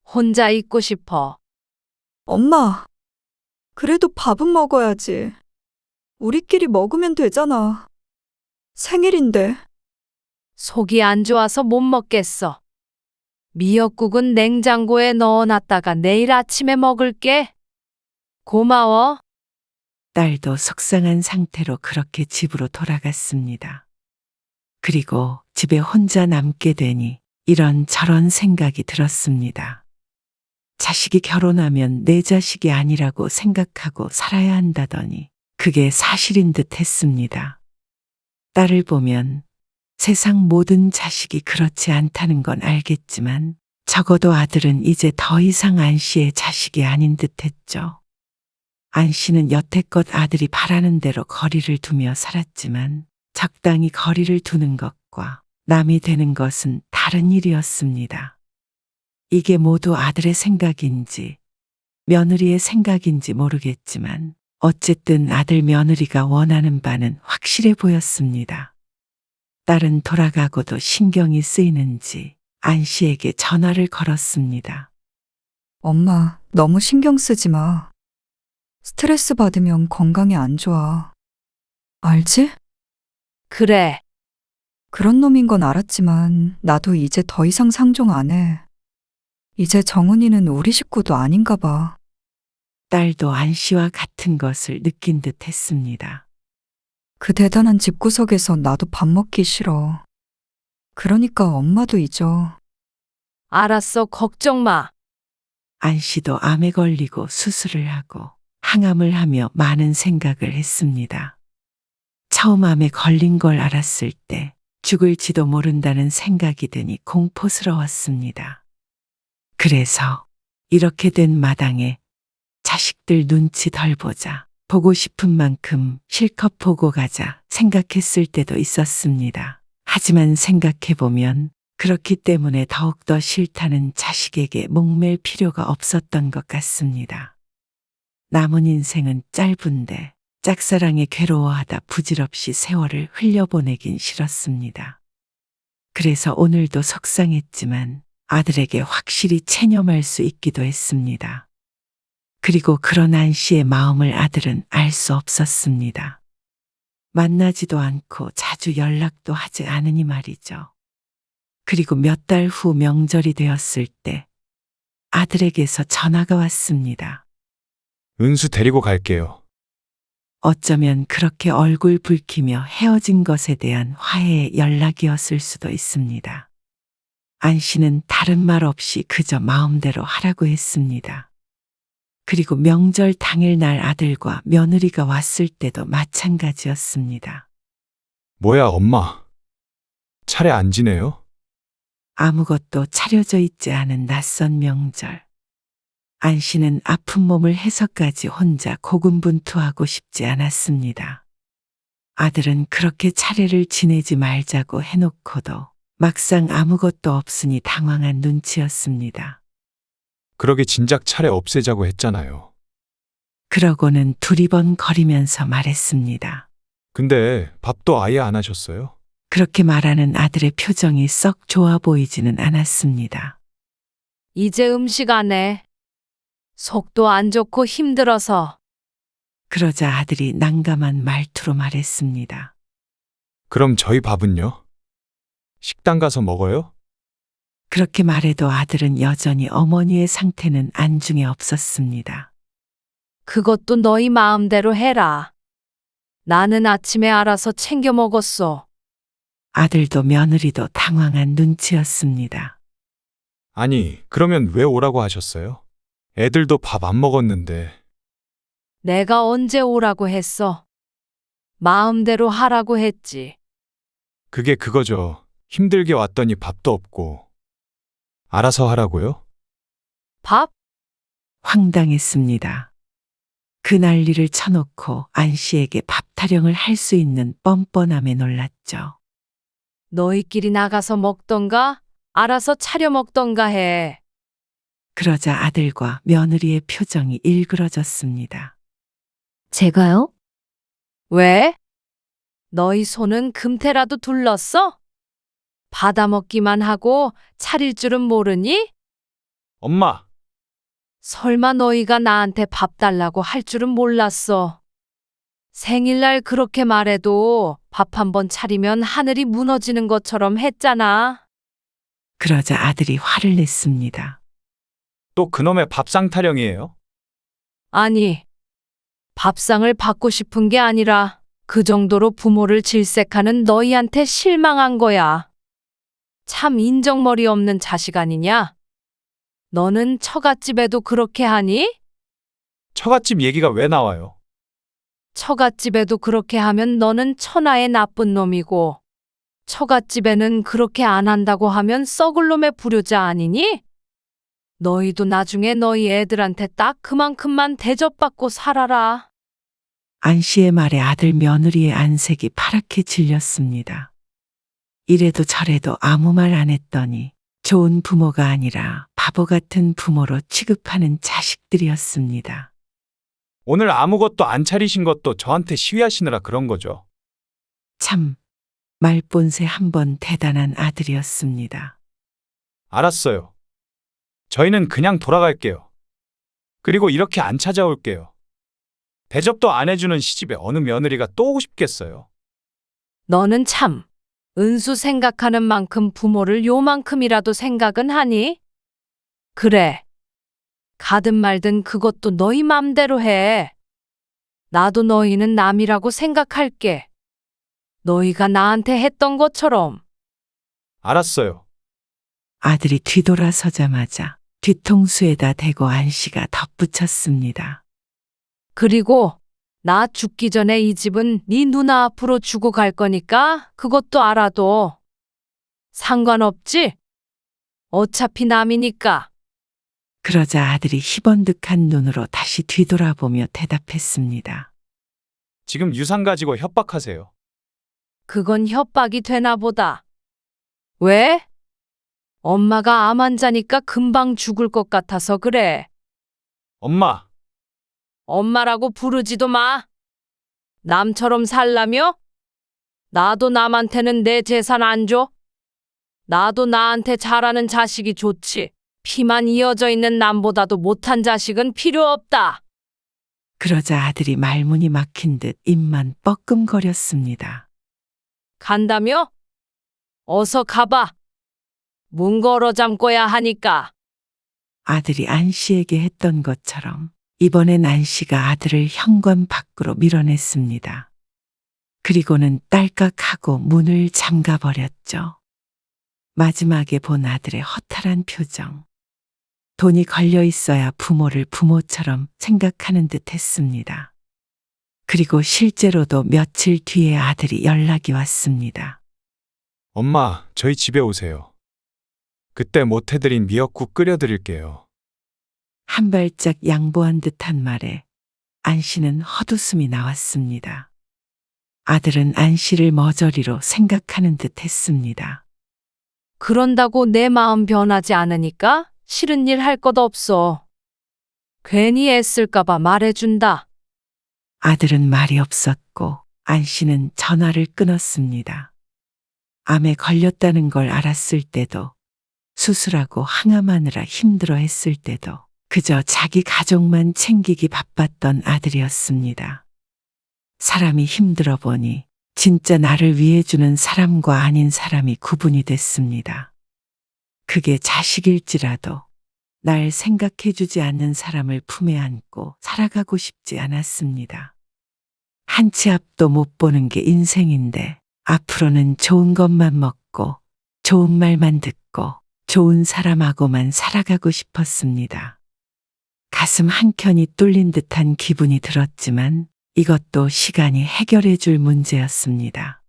혼자 있고 싶어. 엄마, 그래도 밥은 먹어야지. 우리끼리 먹으면 되잖아. 생일인데. 속이 안 좋아서 못 먹겠어. 미역국은 냉장고에 넣어놨다가 내일 아침에 먹을게. 고마워. 딸도 속상한 상태로 그렇게 집으로 돌아갔습니다. 그리고 집에 혼자 남게 되니 이런저런 생각이 들었습니다. 자식이 결혼하면 내 자식이 아니라고 생각하고 살아야 한다더니 그게 사실인 듯 했습니다. 딸을 보면 세상 모든 자식이 그렇지 않다는 건 알겠지만 적어도 아들은 이제 더 이상 안 씨의 자식이 아닌 듯 했죠. 안 씨는 여태껏 아들이 바라는 대로 거리를 두며 살았지만 적당히 거리를 두는 것과 남이 되는 것은 다른 일이었습니다. 이게 모두 아들의 생각인지 며느리의 생각인지 모르겠지만 어쨌든 아들 며느리가 원하는 바는 확실해 보였습니다. 딸은 돌아가고도 신경이 쓰이는지 안 씨에게 전화를 걸었습니다. 엄마, 너무 신경 쓰지 마. 스트레스 받으면 건강에 안 좋아. 알지? 그래. 그런 놈인 건 알았지만 나도 이제 더 이상 상종 안 해. 이제 정은이는 우리 식구도 아닌가 봐. 딸도 안 씨와 같은 것을 느낀 듯 했습니다. 그 대단한 집구석에서 나도 밥 먹기 싫어. 그러니까 엄마도 잊어. 알았어. 걱정 마. 안 씨도 암에 걸리고 수술을 하고 항암을 하며 많은 생각을 했습니다. 처음 암에 걸린 걸 알았을 때 죽을지도 모른다는 생각이 드니 공포스러웠습니다. 그래서 이렇게 된 마당에 자식들 눈치 덜 보자, 보고 싶은 만큼 실컷 보고 가자 생각했을 때도 있었습니다. 하지만 생각해보면 그렇기 때문에 더욱더 싫다는 자식에게 목맬 필요가 없었던 것 같습니다. 남은 인생은 짧은데 짝사랑에 괴로워하다 부질없이 세월을 흘려보내긴 싫었습니다. 그래서 오늘도 속상했지만 아들에게 확실히 체념할 수 있기도 했습니다. 그리고 그런 안 씨의 마음을 아들은 알 수 없었습니다. 만나지도 않고 자주 연락도 하지 않으니 말이죠. 그리고 몇 달 후 명절이 되었을 때 아들에게서 전화가 왔습니다. 은수 데리고 갈게요. 어쩌면 그렇게 얼굴 붉히며 헤어진 것에 대한 화해의 연락이었을 수도 있습니다. 안 씨는 다른 말 없이 그저 마음대로 하라고 했습니다. 그리고 명절 당일날 아들과 며느리가 왔을 때도 마찬가지였습니다. 뭐야, 엄마. 차례 안 지내요? 아무것도 차려져 있지 않은 낯선 명절. 안 씨는 아픈 몸을 해서까지 혼자 고군분투하고 싶지 않았습니다. 아들은 그렇게 차례를 지내지 말자고 해놓고도 막상 아무것도 없으니 당황한 눈치였습니다. 그러게 진작 차례 없애자고 했잖아요. 그러고는 두리번 거리면서 말했습니다. 근데 밥도 아예 안 하셨어요? 그렇게 말하는 아들의 표정이 썩 좋아 보이지는 않았습니다. 이제 음식 안 해. 속도 안 좋고 힘들어서. 그러자 아들이 난감한 말투로 말했습니다. 그럼 저희 밥은요? 식당 가서 먹어요? 그렇게 말해도 아들은 여전히 어머니의 상태는 안중에 없었습니다. 그것도 너희 마음대로 해라. 나는 아침에 알아서 챙겨 먹었어. 아들도 며느리도 당황한 눈치였습니다. 아니, 그러면 왜 오라고 하셨어요? 애들도 밥 안 먹었는데. 내가 언제 오라고 했어? 마음대로 하라고 했지. 그게 그거죠. 힘들게 왔더니 밥도 없고. 알아서 하라고요? 밥? 황당했습니다. 그 난리를 쳐놓고 안 씨에게 밥 타령을 할 수 있는 뻔뻔함에 놀랐죠. 너희끼리 나가서 먹던가 알아서 차려 먹던가 해. 그러자 아들과 며느리의 표정이 일그러졌습니다. 제가요? 왜? 너희 손은 금태라도 둘렀어? 받아먹기만 하고 차릴 줄은 모르니? 엄마! 설마 너희가 나한테 밥 달라고 할 줄은 몰랐어. 생일날 그렇게 말해도 밥 한 번 차리면 하늘이 무너지는 것처럼 했잖아. 그러자 아들이 화를 냈습니다. 또 그놈의 밥상 타령이에요? 아니, 밥상을 받고 싶은 게 아니라 그 정도로 부모를 질색하는 너희한테 실망한 거야. 참 인정머리 없는 자식 아니냐? 너는 처갓집에도 그렇게 하니? 처갓집 얘기가 왜 나와요? 처갓집에도 그렇게 하면 너는 천하의 나쁜 놈이고, 처갓집에는 그렇게 안 한다고 하면 썩을 놈의 불효자 아니니? 너희도 나중에 너희 애들한테 딱 그만큼만 대접받고 살아라. 안 씨의 말에 아들 며느리의 안색이 파랗게 질렸습니다. 이래도 저래도 아무 말 안 했더니 좋은 부모가 아니라 바보 같은 부모로 취급하는 자식들이었습니다. 오늘 아무것도 안 차리신 것도 저한테 시위하시느라 그런 거죠. 참 말본새 한번 대단한 아들이었습니다. 알았어요. 저희는 그냥 돌아갈게요. 그리고 이렇게 안 찾아올게요. 대접도 안 해주는 시집에 어느 며느리가 또 오고 싶겠어요. 너는 참 은수 생각하는 만큼 부모를 요만큼이라도 생각은 하니? 그래. 가든 말든 그것도 너희 맘대로 해. 나도 너희는 남이라고 생각할게. 너희가 나한테 했던 것처럼. 알았어요. 아들이 뒤돌아서자마자 뒤통수에다 대고 안 씨가 덧붙였습니다. 그리고 나 죽기 전에 이 집은 네 누나 앞으로 주고 갈 거니까 그것도 알아둬. 상관없지? 어차피 남이니까. 그러자 아들이 희번득한 눈으로 다시 뒤돌아보며 대답했습니다. 지금 유산 가지고 협박하세요. 그건 협박이 되나 보다. 왜? 엄마가 암 환자니까 금방 죽을 것 같아서 그래. 엄마, 엄마라고 부르지도 마. 남처럼 살라며? 나도 남한테는 내 재산 안 줘. 나도 나한테 잘하는 자식이 좋지. 피만 이어져 있는 남보다도 못한 자식은 필요 없다. 그러자 아들이 말문이 막힌 듯 입만 뻐끔거렸습니다. 간다며? 어서 가봐. 문 걸어 잠궈야 하니까. 아들이 안 씨에게 했던 것처럼 이번엔 안 씨가 아들을 현관 밖으로 밀어냈습니다. 그리고는 딸깍하고 문을 잠가버렸죠. 마지막에 본 아들의 허탈한 표정. 돈이 걸려 있어야 부모를 부모처럼 생각하는 듯 했습니다. 그리고 실제로도 며칠 뒤에 아들이 연락이 왔습니다. 엄마, 저희 집에 오세요. 그때 못 해드린 미역국 끓여드릴게요. 한 발짝 양보한 듯한 말에 안 씨는 헛웃음이 나왔습니다. 아들은 안 씨를 머저리로 생각하는 듯 했습니다. 그런다고 내 마음 변하지 않으니까 싫은 일 할 것 없어. 괜히 애쓸까봐 말해준다. 아들은 말이 없었고 안 씨는 전화를 끊었습니다. 암에 걸렸다는 걸 알았을 때도 수술하고 항암하느라 힘들어 했을 때도 그저 자기 가족만 챙기기 바빴던 아들이었습니다. 사람이 힘들어 보니 진짜 나를 위해주는 사람과 아닌 사람이 구분이 됐습니다. 그게 자식일지라도 날 생각해주지 않는 사람을 품에 안고 살아가고 싶지 않았습니다. 한 치 앞도 못 보는 게 인생인데 앞으로는 좋은 것만 먹고 좋은 말만 듣고 좋은 사람하고만 살아가고 싶었습니다. 가슴 한켠이 뚫린 듯한 기분이 들었지만 이것도 시간이 해결해 줄 문제였습니다.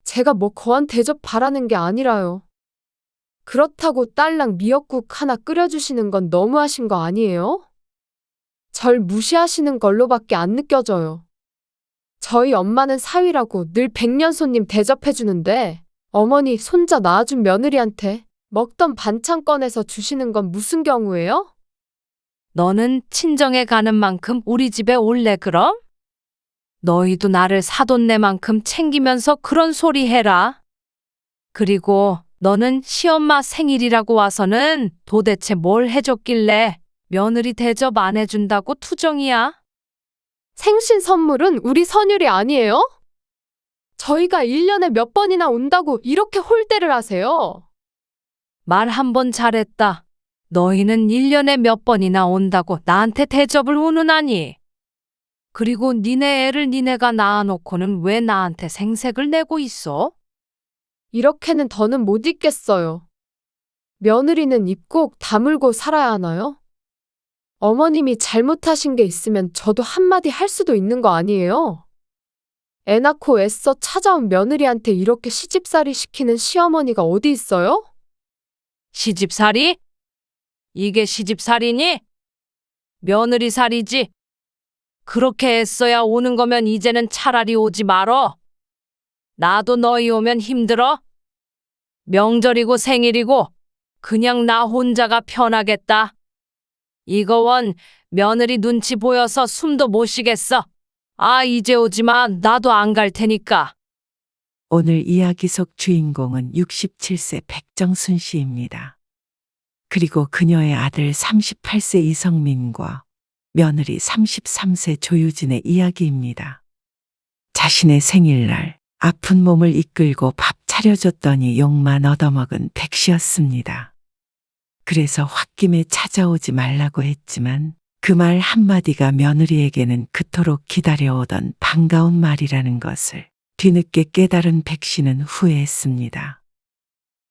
제가 뭐 거한 대접 바라는 게 아니라요. 그렇다고 딸랑 미역국 하나 끓여주시는 건 너무하신 거 아니에요? 절 무시하시는 걸로밖에 안 느껴져요. 저희 엄마는 사위라고 늘 백년 손님 대접해주는데 어머니 손자 낳아준 며느리한테 먹던 반찬 꺼내서 주시는 건 무슨 경우예요? 너는 친정에 가는 만큼 우리 집에 올래 그럼? 너희도 나를 사돈네 만큼 챙기면서 그런 소리 해라. 그리고 너는 시엄마 생일이라고 와서는 도대체 뭘 해줬길래 며느리 대접 안 해준다고 투정이야? 생신 선물은 우리 선율이 아니에요? 저희가 1년에 몇 번이나 온다고 이렇게 홀대를 하세요. 말 한 번 잘했다. 너희는 1년에 몇 번이나 온다고 나한테 대접을 운운하니? 그리고 니네 애를 니네가 낳아놓고는 왜 나한테 생색을 내고 있어? 이렇게는 더는 못 있겠어요. 며느리는 입 꼭 다물고 살아야 하나요? 어머님이 잘못하신 게 있으면 저도 한마디 할 수도 있는 거 아니에요? 애 낳고 애써 찾아온 며느리한테 이렇게 시집살이 시키는 시어머니가 어디 있어요? 시집살이? 이게 시집살이니? 며느리살이지. 그렇게 애써야 오는 거면 이제는 차라리 오지 말어. 나도 너희 오면 힘들어. 명절이고 생일이고 그냥 나 혼자가 편하겠다. 이거 원 며느리 눈치 보여서 숨도 못 쉬겠어. 아, 이제 오지 마. 나도 안 갈 테니까. 오늘 이야기 속 주인공은 67세 백정순 씨입니다. 그리고 그녀의 아들 38세 이성민과 며느리 33세 조유진의 이야기입니다. 자신의 생일날 아픈 몸을 이끌고 밥 차려줬더니 욕만 얻어먹은 백 씨였습니다. 그래서 홧김에 찾아오지 말라고 했지만 그 말 한마디가 며느리에게는 그토록 기다려오던 반가운 말이라는 것을 뒤늦게 깨달은 백 씨는 후회했습니다.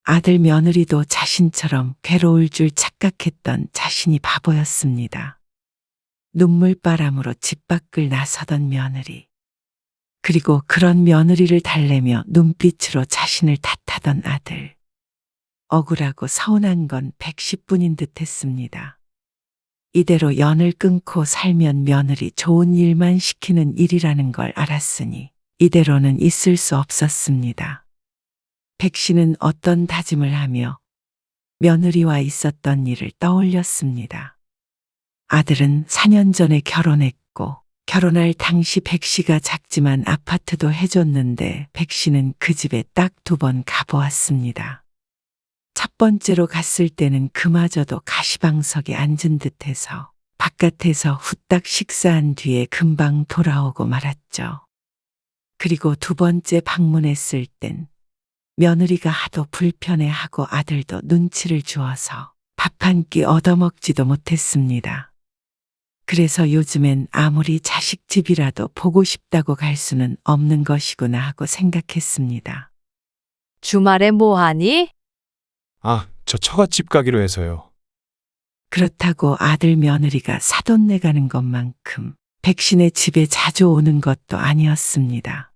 아들 며느리도 자신처럼 괴로울 줄 착각했던 자신이 바보였습니다. 눈물바람으로 집 밖을 나서던 며느리. 그리고 그런 며느리를 달래며 눈빛으로 자신을 탓하던 아들. 억울하고 서운한 건 백 씨뿐인 듯했습니다. 이대로 연을 끊고 살면 며느리 좋은 일만 시키는 일이라는 걸 알았으니 이대로는 있을 수 없었습니다. 백 씨는 어떤 다짐을 하며 며느리와 있었던 일을 떠올렸습니다. 아들은 4년 전에 결혼했고 결혼할 당시 백 씨가 작지만 아파트도 해줬는데 백 씨는 그 집에 딱 2번 가보았습니다. 첫 번째로 갔을 때는 그마저도 가시방석에 앉은 듯해서 바깥에서 후딱 식사한 뒤에 금방 돌아오고 말았죠. 그리고 2번째 방문했을 땐 며느리가 하도 불편해하고 아들도 눈치를 주어서 밥 한 끼 얻어먹지도 못했습니다. 그래서 요즘엔 아무리 자식 집이라도 보고 싶다고 갈 수는 없는 것이구나 하고 생각했습니다. 주말에 뭐 하니? 아, 저 처갓집 가기로 해서요. 그렇다고 아들 며느리가 사돈네 가는 것만큼 백신의 집에 자주 오는 것도 아니었습니다.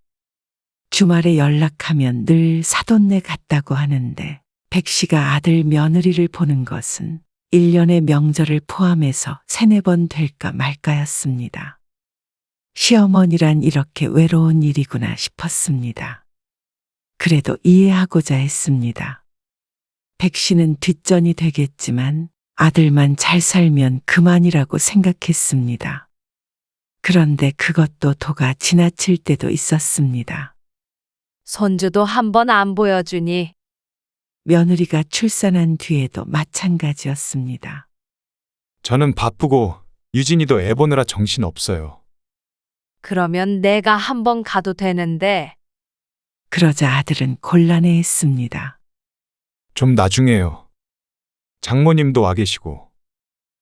주말에 연락하면 늘 사돈네 갔다고 하는데 백 씨가 아들 며느리를 보는 것은 1년의 명절을 포함해서 3-4번 될까 말까였습니다. 시어머니란 이렇게 외로운 일이구나 싶었습니다. 그래도 이해하고자 했습니다. 백 씨는 뒷전이 되겠지만 아들만 잘 살면 그만이라고 생각했습니다. 그런데 그것도 도가 지나칠 때도 있었습니다. 손주도 한 번 안 보여주니? 며느리가 출산한 뒤에도 마찬가지였습니다. 저는 바쁘고 유진이도 애 보느라 정신 없어요. 그러면 내가 한 번 가도 되는데. 그러자 아들은 곤란해했습니다. 좀 나중에요. 장모님도 와 계시고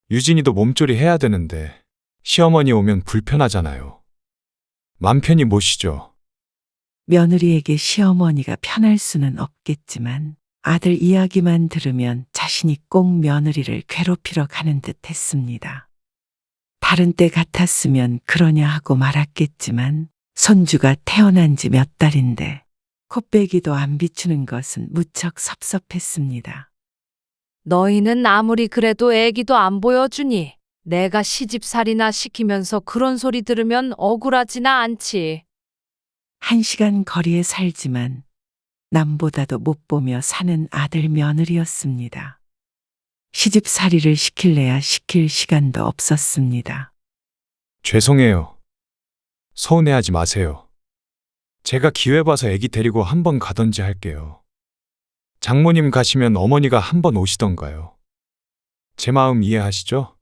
유진이도 몸조리 해야 되는데 시어머니 오면 불편하잖아요. 맘 편히 모시죠. 며느리에게 시어머니가 편할 수는 없겠지만 아들 이야기만 들으면 자신이 꼭 며느리를 괴롭히러 가는 듯 했습니다. 다른 때 같았으면 그러냐 하고 말았겠지만 손주가 태어난 지 몇 달인데 코빼기도 안 비추는 것은 무척 섭섭했습니다. 너희는 아무리 그래도 애기도 안 보여주니? 내가 시집살이나 시키면서 그런 소리 들으면 억울하지나 않지. 1시간 거리에 살지만 남보다도 못 보며 사는 아들 며느리였습니다. 시집살이를 시킬래야 시킬 시간도 없었습니다. 죄송해요. 서운해하지 마세요. 제가 기회 봐서 애기 데리고 한번 가던지 할게요. 장모님 가시면 어머니가 한번 오시던가요. 제 마음 이해하시죠?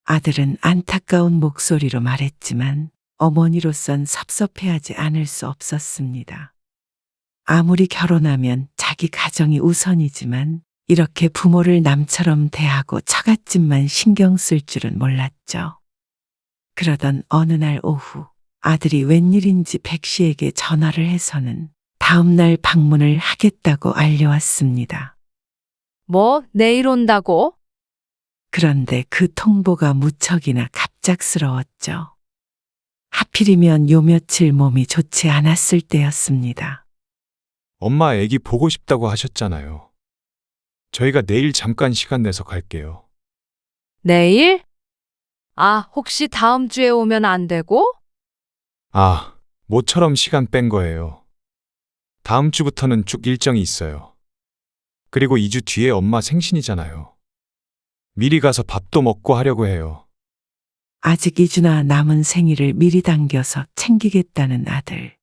아들은 안타까운 목소리로 말했지만 어머니로선 섭섭해하지 않을 수 없었습니다. 아무리 결혼하면 자기 가정이 우선이지만 이렇게 부모를 남처럼 대하고 처갓집만 신경 쓸 줄은 몰랐죠. 그러던 어느 날 오후 아들이 웬일인지 백 씨에게 전화를 해서는 다음 날 방문을 하겠다고 알려왔습니다. 뭐, 내일 온다고? 그런데 그 통보가 무척이나 갑작스러웠죠. 하필이면 요 며칠 몸이 좋지 않았을 때였습니다. 엄마 애기 보고 싶다고 하셨잖아요. 저희가 내일 잠깐 시간 내서 갈게요. 내일? 아, 혹시 다음 주에 오면 안 되고? 아, 모처럼 시간 뺀 거예요. 다음 주부터는 쭉 일정이 있어요. 그리고 2주 뒤에 엄마 생신이잖아요. 미리 가서 밥도 먹고 하려고 해요. 아직 2주나 남은 생일을 미리 당겨서 챙기겠다는 아들.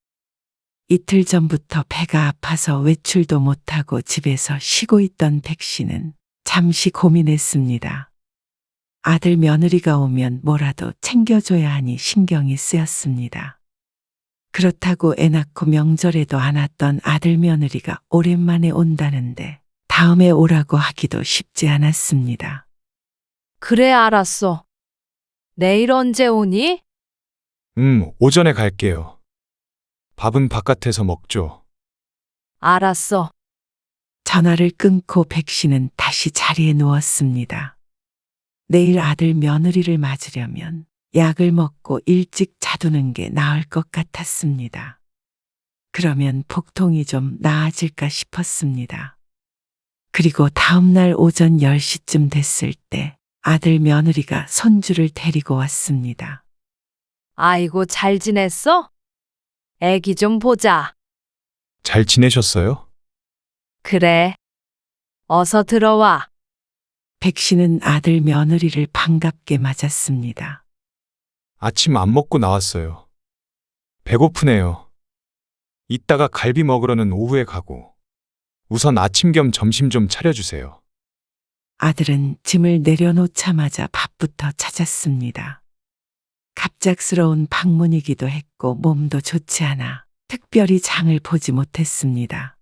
이틀 전부터 배가 아파서 외출도 못하고 집에서 쉬고 있던 백 씨는 잠시 고민했습니다. 아들 며느리가 오면 뭐라도 챙겨줘야 하니 신경이 쓰였습니다. 그렇다고 애 낳고 명절에도 안 왔던 아들 며느리가 오랜만에 온다는데 다음에 오라고 하기도 쉽지 않았습니다. 그래, 알았어. 내일 언제 오니? 오전에 갈게요. 밥은 바깥에서 먹죠. 알았어. 전화를 끊고 백 씨는 다시 자리에 누웠습니다. 내일 아들 며느리를 맞으려면 약을 먹고 일찍 자두는 게 나을 것 같았습니다. 그러면 복통이 좀 나아질까 싶었습니다. 그리고 다음 날 오전 10시쯤 됐을 때 아들 며느리가 손주를 데리고 왔습니다. 아이고, 잘 지냈어? 애기 좀 보자. 잘 지내셨어요? 그래. 어서 들어와. 백 씨는 아들 며느리를 반갑게 맞았습니다. 아침 안 먹고 나왔어요. 배고프네요. 이따가 갈비 먹으러는 오후에 가고. 우선 아침 겸 점심 좀 차려주세요. 아들은 짐을 내려놓자마자 밥부터 찾았습니다. 갑작스러운 방문이기도 했고 몸도 좋지 않아 특별히 장을 보지 못했습니다.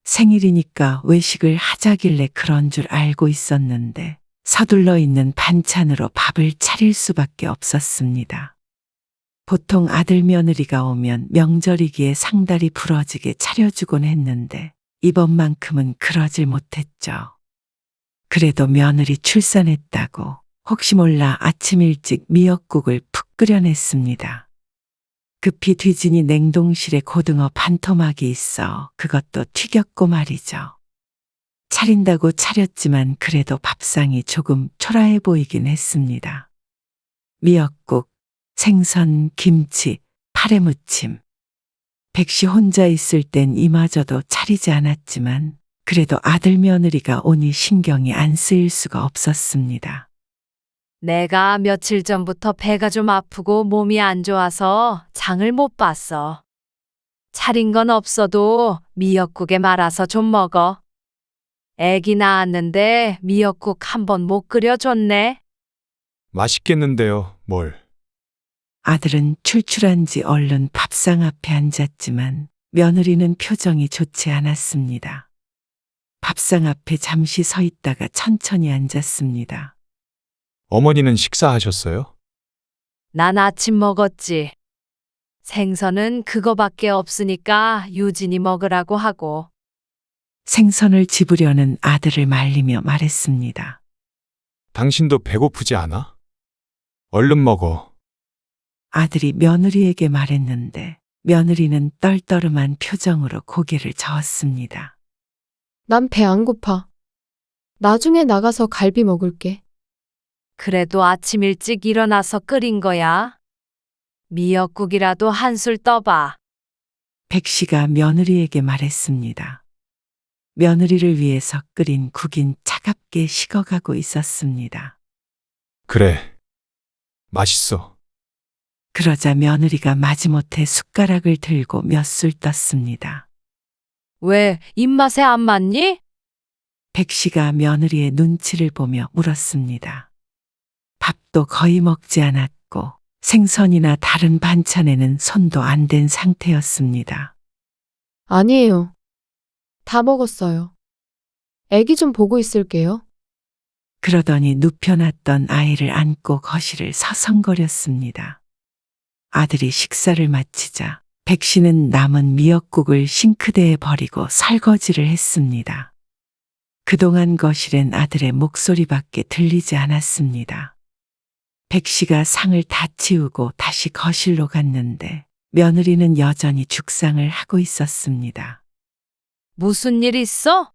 생일이니까 외식을 하자길래 그런 줄 알고 있었는데 서둘러 있는 반찬으로 밥을 차릴 수밖에 없었습니다. 보통 아들 며느리가 오면 명절이기에 상다리 부러지게 차려주곤 했는데 이번만큼은 그러질 못했죠. 그래도 며느리 출산했다고 혹시 몰라 아침 일찍 미역국을 푹 끓여냈습니다. 급히 뒤지니 냉동실에 고등어 반토막이 있어 그것도 튀겼고 말이죠. 차린다고 차렸지만 그래도 밥상이 조금 초라해 보이긴 했습니다. 미역국, 생선, 김치, 파래무침. 백씨 혼자 있을 땐 이마저도 차리지 않았지만 그래도 아들 며느리가 오니 신경이 안 쓰일 수가 없었습니다. 내가 며칠 전부터 배가 좀 아프고 몸이 안 좋아서 장을 못 봤어. 차린 건 없어도 미역국에 말아서 좀 먹어. 애기 낳았는데 미역국 한 번 못 끓여줬네. 맛있겠는데요, 뭘. 아들은 출출한지 얼른 밥상 앞에 앉았지만 며느리는 표정이 좋지 않았습니다. 밥상 앞에 잠시 서 있다가 천천히 앉았습니다. 어머니는 식사하셨어요? 난 아침 먹었지. 생선은 그거밖에 없으니까 유진이 먹으라고 하고. 생선을 집으려는 아들을 말리며 말했습니다. 당신도 배고프지 않아? 얼른 먹어. 아들이 며느리에게 말했는데 며느리는 떨떠름한 표정으로 고개를 저었습니다. 난 배 안 고파. 나중에 나가서 갈비 먹을게. 그래도 아침 일찍 일어나서 끓인 거야. 미역국이라도 한술 떠봐. 백 씨가 며느리에게 말했습니다. 며느리를 위해서 끓인 국인 차갑게 식어가고 있었습니다. 그래. 맛있어. 그러자 며느리가 마지못해 숟가락을 들고 몇 술 떴습니다. 왜 입맛에 안 맞니? 백 씨가 며느리의 눈치를 보며 물었습니다. 밥도 거의 먹지 않았고 생선이나 다른 반찬에는 손도 안 댄 상태였습니다. 아니에요. 다 먹었어요. 애기 좀 보고 있을게요. 그러더니 눕혀놨던 아이를 안고 거실을 서성거렸습니다. 아들이 식사를 마치자 백 씨는 남은 미역국을 싱크대에 버리고 설거지를 했습니다. 그동안 거실엔 아들의 목소리밖에 들리지 않았습니다. 백 씨가 상을 다 치우고 다시 거실로 갔는데 며느리는 여전히 죽상을 하고 있었습니다. 무슨 일 있어?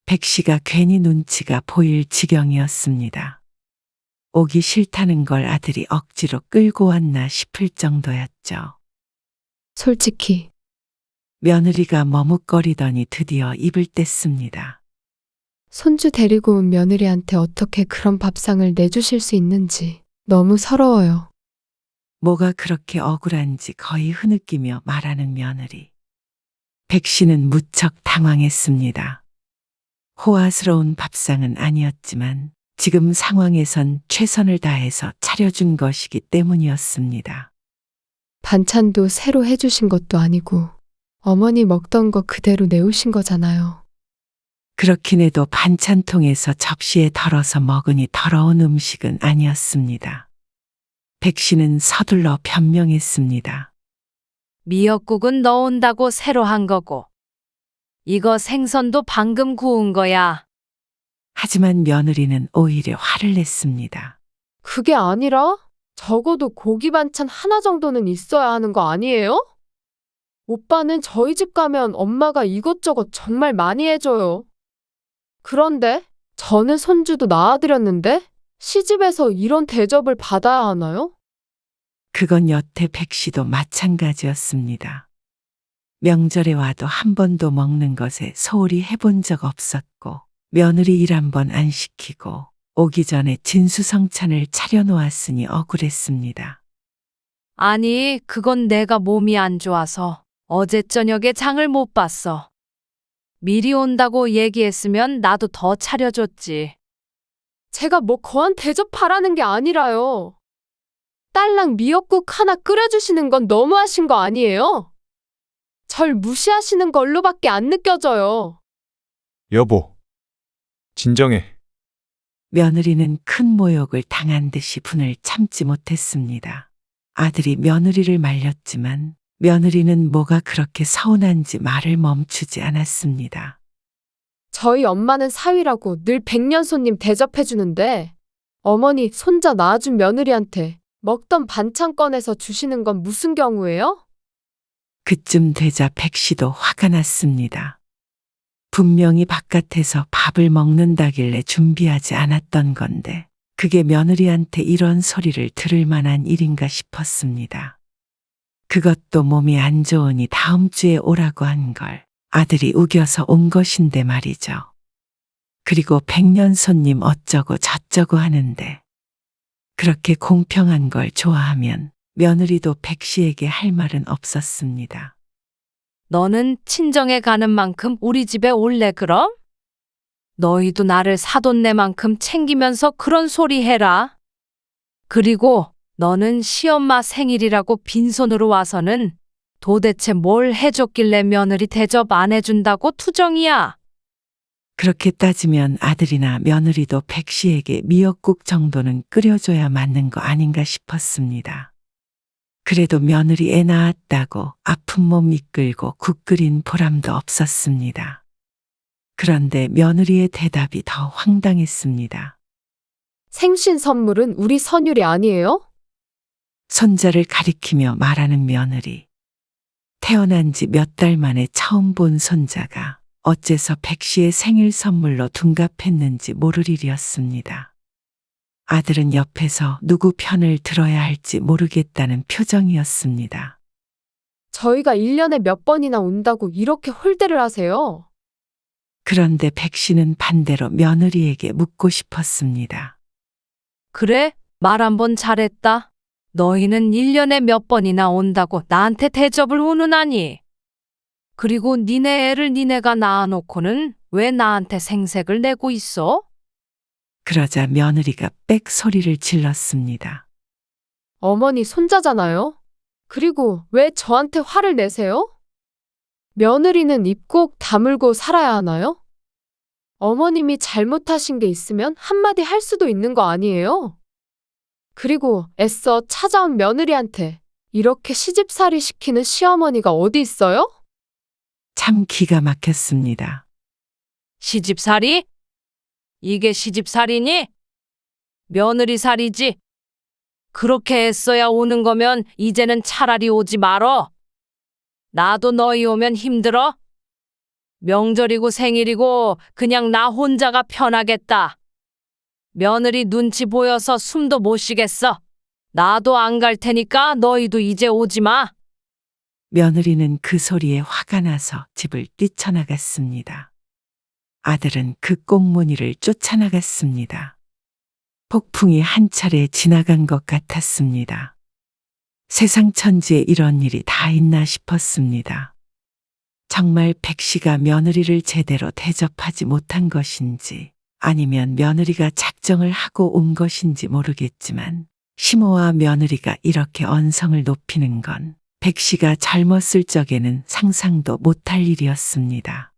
백 씨가 괜히 눈치가 보일 지경이었습니다. 오기 싫다는 걸 아들이 억지로 끌고 왔나 싶을 정도였죠. 솔직히 며느리가 머뭇거리더니 드디어 입을 뗐습니다. 손주 데리고 온 며느리한테 어떻게 그런 밥상을 내주실 수 있는지 너무 서러워요. 뭐가 그렇게 억울한지 거의 흐느끼며 말하는 며느리. 백 씨는 무척 당황했습니다. 호화스러운 밥상은 아니었지만 지금 상황에선 최선을 다해서 차려준 것이기 때문이었습니다. 반찬도 새로 해주신 것도 아니고 어머니 먹던 거 그대로 내오신 거잖아요. 그렇긴 해도 반찬통에서 접시에 덜어서 먹으니 더러운 음식은 아니었습니다. 백 씨는 서둘러 변명했습니다. 미역국은 넣은다고 새로 한 거고. 이거 생선도 방금 구운 거야. 하지만 며느리는 오히려 화를 냈습니다. 그게 아니라 적어도 고기 반찬 하나 정도는 있어야 하는 거 아니에요? 오빠는 저희 집 가면 엄마가 이것저것 정말 많이 해줘요. 그런데 저는 손주도 낳아드렸는데 시집에서 이런 대접을 받아야 하나요? 그건 여태 백 씨도 마찬가지였습니다. 명절에 와도 한 번도 먹는 것에 소홀히 해본 적 없었고 며느리 일 한 번 안 시키고 오기 전에 진수성찬을 차려놓았으니 억울했습니다. 아니, 그건 내가 몸이 안 좋아서 어제 저녁에 장을 못 봤어. 미리 온다고 얘기했으면 나도 더 차려줬지. 제가 뭐 거한 대접하라는 게 아니라요. 딸랑 미역국 하나 끓여주시는 건 너무하신 거 아니에요? 절 무시하시는 걸로밖에 안 느껴져요. 여보. 진정해. 며느리는 큰 모욕을 당한 듯이 분을 참지 못했습니다. 아들이 며느리를 말렸지만 며느리는 뭐가 그렇게 서운한지 말을 멈추지 않았습니다. 저희 엄마는 사위라고 늘 백년 손님 대접해주는데 어머니 손자 낳아준 며느리한테 먹던 반찬 꺼내서 주시는 건 무슨 경우예요? 그쯤 되자 백 씨도 화가 났습니다. 분명히 바깥에서 밥을 먹는다길래 준비하지 않았던 건데 그게 며느리한테 이런 소리를 들을 만한 일인가 싶었습니다. 그것도 몸이 안 좋으니 다음 주에 오라고 한 걸 아들이 우겨서 온 것인데 말이죠. 그리고 백년 손님 어쩌고 저쩌고 하는데 그렇게 공평한 걸 좋아하면 며느리도 백 씨에게 할 말은 없었습니다. 너는 친정에 가는 만큼 우리 집에 올래 그럼? 너희도 나를 사돈네만큼 챙기면서 그런 소리 해라. 그리고 너는 시엄마 생일이라고 빈손으로 와서는 도대체 뭘 해줬길래 며느리 대접 안 해준다고 투정이야. 그렇게 따지면 아들이나 며느리도 백 씨에게 미역국 정도는 끓여줘야 맞는 거 아닌가 싶었습니다. 그래도 며느리 애 낳았다고 아픈 몸 이끌고 국 끓인 보람도 없었습니다. 그런데 며느리의 대답이 더 황당했습니다. 생신 선물은 우리 선율이 아니에요? 손자를 가리키며 말하는 며느리. 태어난 지 몇 달 만에 처음 본 손자가 어째서 백 씨의 생일 선물로 둔갑했는지 모를 일이었습니다. 아들은 옆에서 누구 편을 들어야 할지 모르겠다는 표정이었습니다. 저희가 1년에 몇 번이나 온다고 이렇게 홀대를 하세요? 그런데 백 씨는 반대로 며느리에게 묻고 싶었습니다. 그래? 말 한 번 잘했다. 너희는 1년에 몇 번이나 온다고 나한테 대접을 운운하니? 그리고 니네 애를 니네가 낳아놓고는 왜 나한테 생색을 내고 있어? 그러자 며느리가 빽 소리를 질렀습니다. 어머니 손자잖아요? 그리고 왜 저한테 화를 내세요? 며느리는 입 꼭 다물고 살아야 하나요? 어머님이 잘못하신 게 있으면 한마디 할 수도 있는 거 아니에요? 그리고 애써 찾아온 며느리한테 이렇게 시집살이 시키는 시어머니가 어디 있어요? 참 기가 막혔습니다. 시집살이? 이게 시집살이니? 며느리살이지. 그렇게 애써야 오는 거면 이제는 차라리 오지 말어. 나도 너희 오면 힘들어. 명절이고 생일이고 그냥 나 혼자가 편하겠다. 며느리 눈치 보여서 숨도 못 쉬겠어. 나도 안 갈 테니까 너희도 이제 오지 마. 며느리는 그 소리에 화가 나서 집을 뛰쳐나갔습니다. 아들은 그 꽁무니를 쫓아나갔습니다. 폭풍이 한 차례 지나간 것 같았습니다. 세상 천지에 이런 일이 다 있나 싶었습니다. 정말 백 씨가 며느리를 제대로 대접하지 못한 것인지 아니면 며느리가 작정을 하고 온 것인지 모르겠지만 시모와 며느리가 이렇게 언성을 높이는 건 백 씨가 젊었을 적에는 상상도 못할 일이었습니다.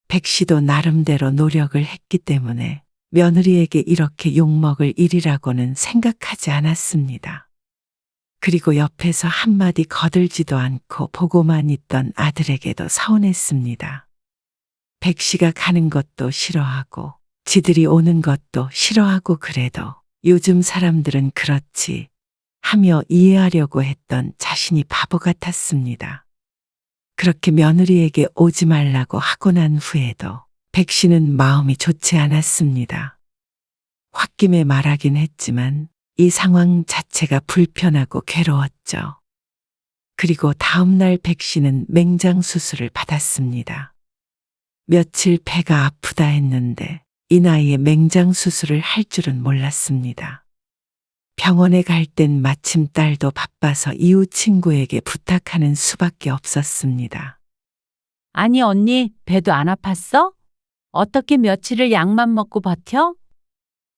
백 씨도 나름대로 노력을 했기 때문에 며느리에게 이렇게 욕먹을 일이라고는 생각하지 않았습니다. 그리고 옆에서 한마디 거들지도 않고 보고만 있던 아들에게도 서운했습니다. 백 씨가 가는 것도 싫어하고 지들이 오는 것도 싫어하고 그래도 요즘 사람들은 그렇지 하며 이해하려고 했던 자신이 바보 같았습니다. 그렇게 며느리에게 오지 말라고 하고 난 후에도 백 씨는 마음이 좋지 않았습니다. 홧김에 말하긴 했지만 이 상황 자체가 불편하고 괴로웠죠. 그리고 다음날 백 씨는 맹장 수술을 받았습니다. 며칠 배가 아프다 했는데 이 나이에 맹장 수술을 할 줄은 몰랐습니다. 병원에 갈 땐 마침 딸도 바빠서 이웃 친구에게 부탁하는 수밖에 없었습니다. 아니 언니, 배도 안 아팠어? 어떻게 며칠을 약만 먹고 버텨?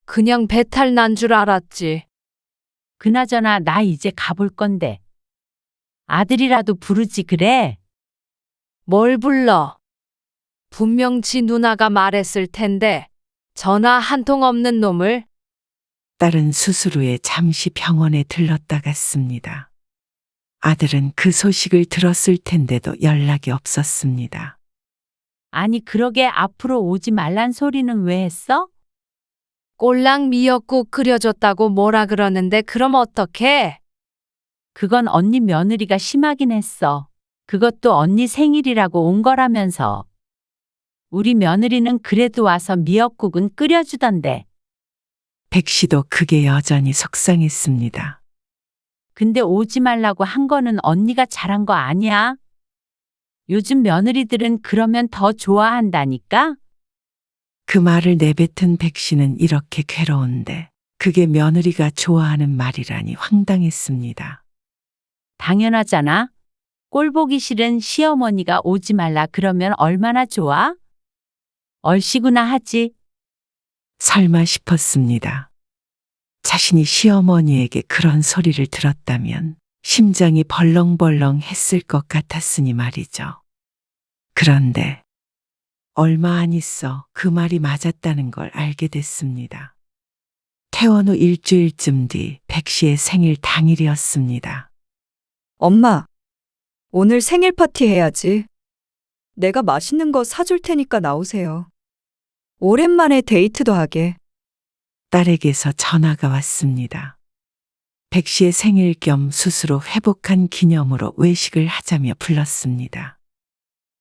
그냥 배탈 난 줄 알았지. 그나저나 나 이제 가볼 건데. 아들이라도 부르지 그래? 뭘 불러? 분명 지 누나가 말했을 텐데 전화 한 통 없는 놈을. 딸은 수술 후에 잠시 병원에 들렀다 갔습니다. 아들은 그 소식을 들었을 텐데도 연락이 없었습니다. 아니 그러게 앞으로 오지 말란 소리는 왜 했어? 꼴랑 미역국 끓여줬다고 뭐라 그러는데 그럼 어떡해? 그건 언니 며느리가 심하긴 했어. 그것도 언니 생일이라고 온 거라면서. 우리 며느리는 그래도 와서 미역국은 끓여주던데. 백 씨도 그게 여전히 속상했습니다. 근데 오지 말라고 한 거는 언니가 잘한 거 아니야? 요즘 며느리들은 그러면 더 좋아한다니까? 그 말을 내뱉은 백 씨는 이렇게 괴로운데 그게 며느리가 좋아하는 말이라니 황당했습니다. 당연하잖아. 꼴 보기 싫은 시어머니가 오지 말라 그러면 얼마나 좋아? 얼씨구나 하지. 설마 싶었습니다. 자신이 시어머니에게 그런 소리를 들었다면 심장이 벌렁벌렁 했을 것 같았으니 말이죠. 그런데 얼마 안 있어 그 말이 맞았다는 걸 알게 됐습니다. 퇴원 후 일주일쯤 뒤 백 씨의 생일 당일이었습니다. 엄마, 오늘 생일 파티 해야지. 내가 맛있는 거 사줄 테니까 나오세요. 오랜만에 데이트도 하게. 딸에게서 전화가 왔습니다. 백 씨의 생일 겸 수술 후 회복한 기념으로 외식을 하자며 불렀습니다.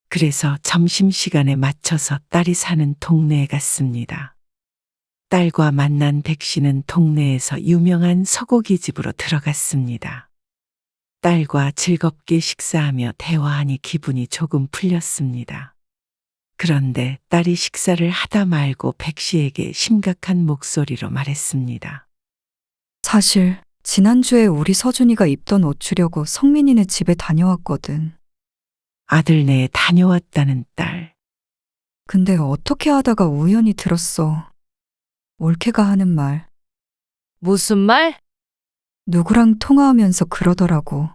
그래서 점심시간에 맞춰서 딸이 사는 동네에 갔습니다. 딸과 만난 백 씨는 동네에서 유명한 소고기 집으로 들어갔습니다. 딸과 즐겁게 식사하며 대화하니 기분이 조금 풀렸습니다. 그런데 딸이 식사를 하다 말고 백 씨에게 심각한 목소리로 말했습니다. 사실 지난주에 우리 서준이가 입던 옷 주려고 성민이네 집에 다녀왔거든. 아들네에 다녀왔다는 딸. 근데 어떻게 하다가 우연히 들었어. 올케가 하는 말. 무슨 말? 누구랑 통화하면서 그러더라고.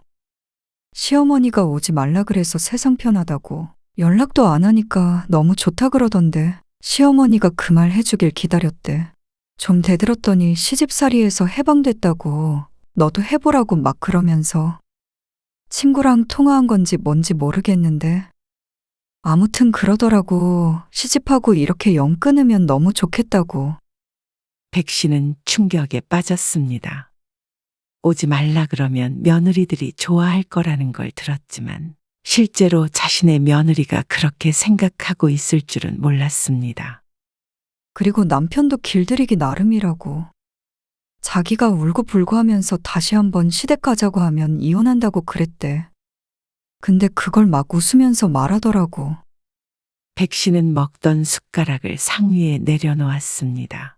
시어머니가 오지 말라 그래서 세상 편하다고. 연락도 안 하니까 너무 좋다 그러던데 시어머니가 그 말 해주길 기다렸대. 좀 대들었더니 시집살이에서 해방됐다고 너도 해보라고 막 그러면서 친구랑 통화한 건지 뭔지 모르겠는데 아무튼 그러더라고. 시집하고 이렇게 영 끊으면 너무 좋겠다고. 백 씨는 충격에 빠졌습니다. 오지 말라 그러면 며느리들이 좋아할 거라는 걸 들었지만 실제로 자신의 며느리가 그렇게 생각하고 있을 줄은 몰랐습니다. 그리고 남편도 길들이기 나름이라고. 자기가 울고불고 하면서 다시 한번 시댁 가자고 하면 이혼한다고 그랬대. 근데 그걸 막 웃으면서 말하더라고. 백 씨는 먹던 숟가락을 상위에 내려놓았습니다.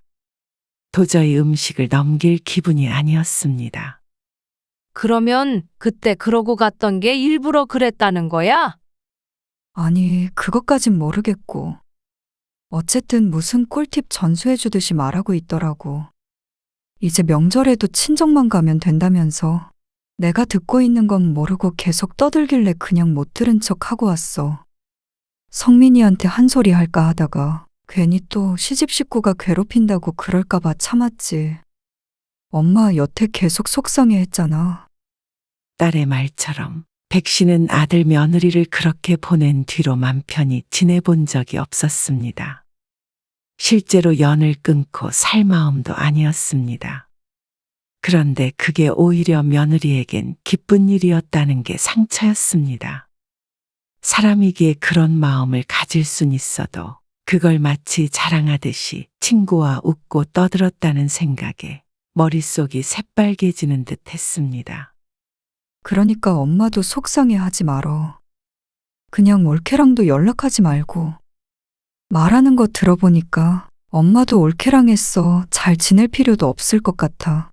도저히 음식을 넘길 기분이 아니었습니다. 그러면 그때 그러고 갔던 게 일부러 그랬다는 거야? 아니, 그것까진 모르겠고. 어쨌든 무슨 꿀팁 전수해주듯이 말하고 있더라고. 이제 명절에도 친정만 가면 된다면서. 내가 듣고 있는 건 모르고 계속 떠들길래 그냥 못 들은 척 하고 왔어. 성민이한테 한 소리 할까 하다가 괜히 또 시집 식구가 괴롭힌다고 그럴까봐 참았지. 엄마 여태 계속 속상해 했잖아. 딸의 말처럼 백 씨는 아들 며느리를 그렇게 보낸 뒤로 맘 편히 지내본 적이 없었습니다. 실제로 연을 끊고 살 마음도 아니었습니다. 그런데 그게 오히려 며느리에겐 기쁜 일이었다는 게 상처였습니다. 사람이기에 그런 마음을 가질 순 있어도 그걸 마치 자랑하듯이 친구와 웃고 떠들었다는 생각에 머릿속이 새빨개지는 듯 했습니다. 그러니까 엄마도 속상해 하지 말어. 그냥 올케랑도 연락하지 말고. 말하는 거 들어보니까 엄마도 올케랑 했어. 잘 지낼 필요도 없을 것 같아.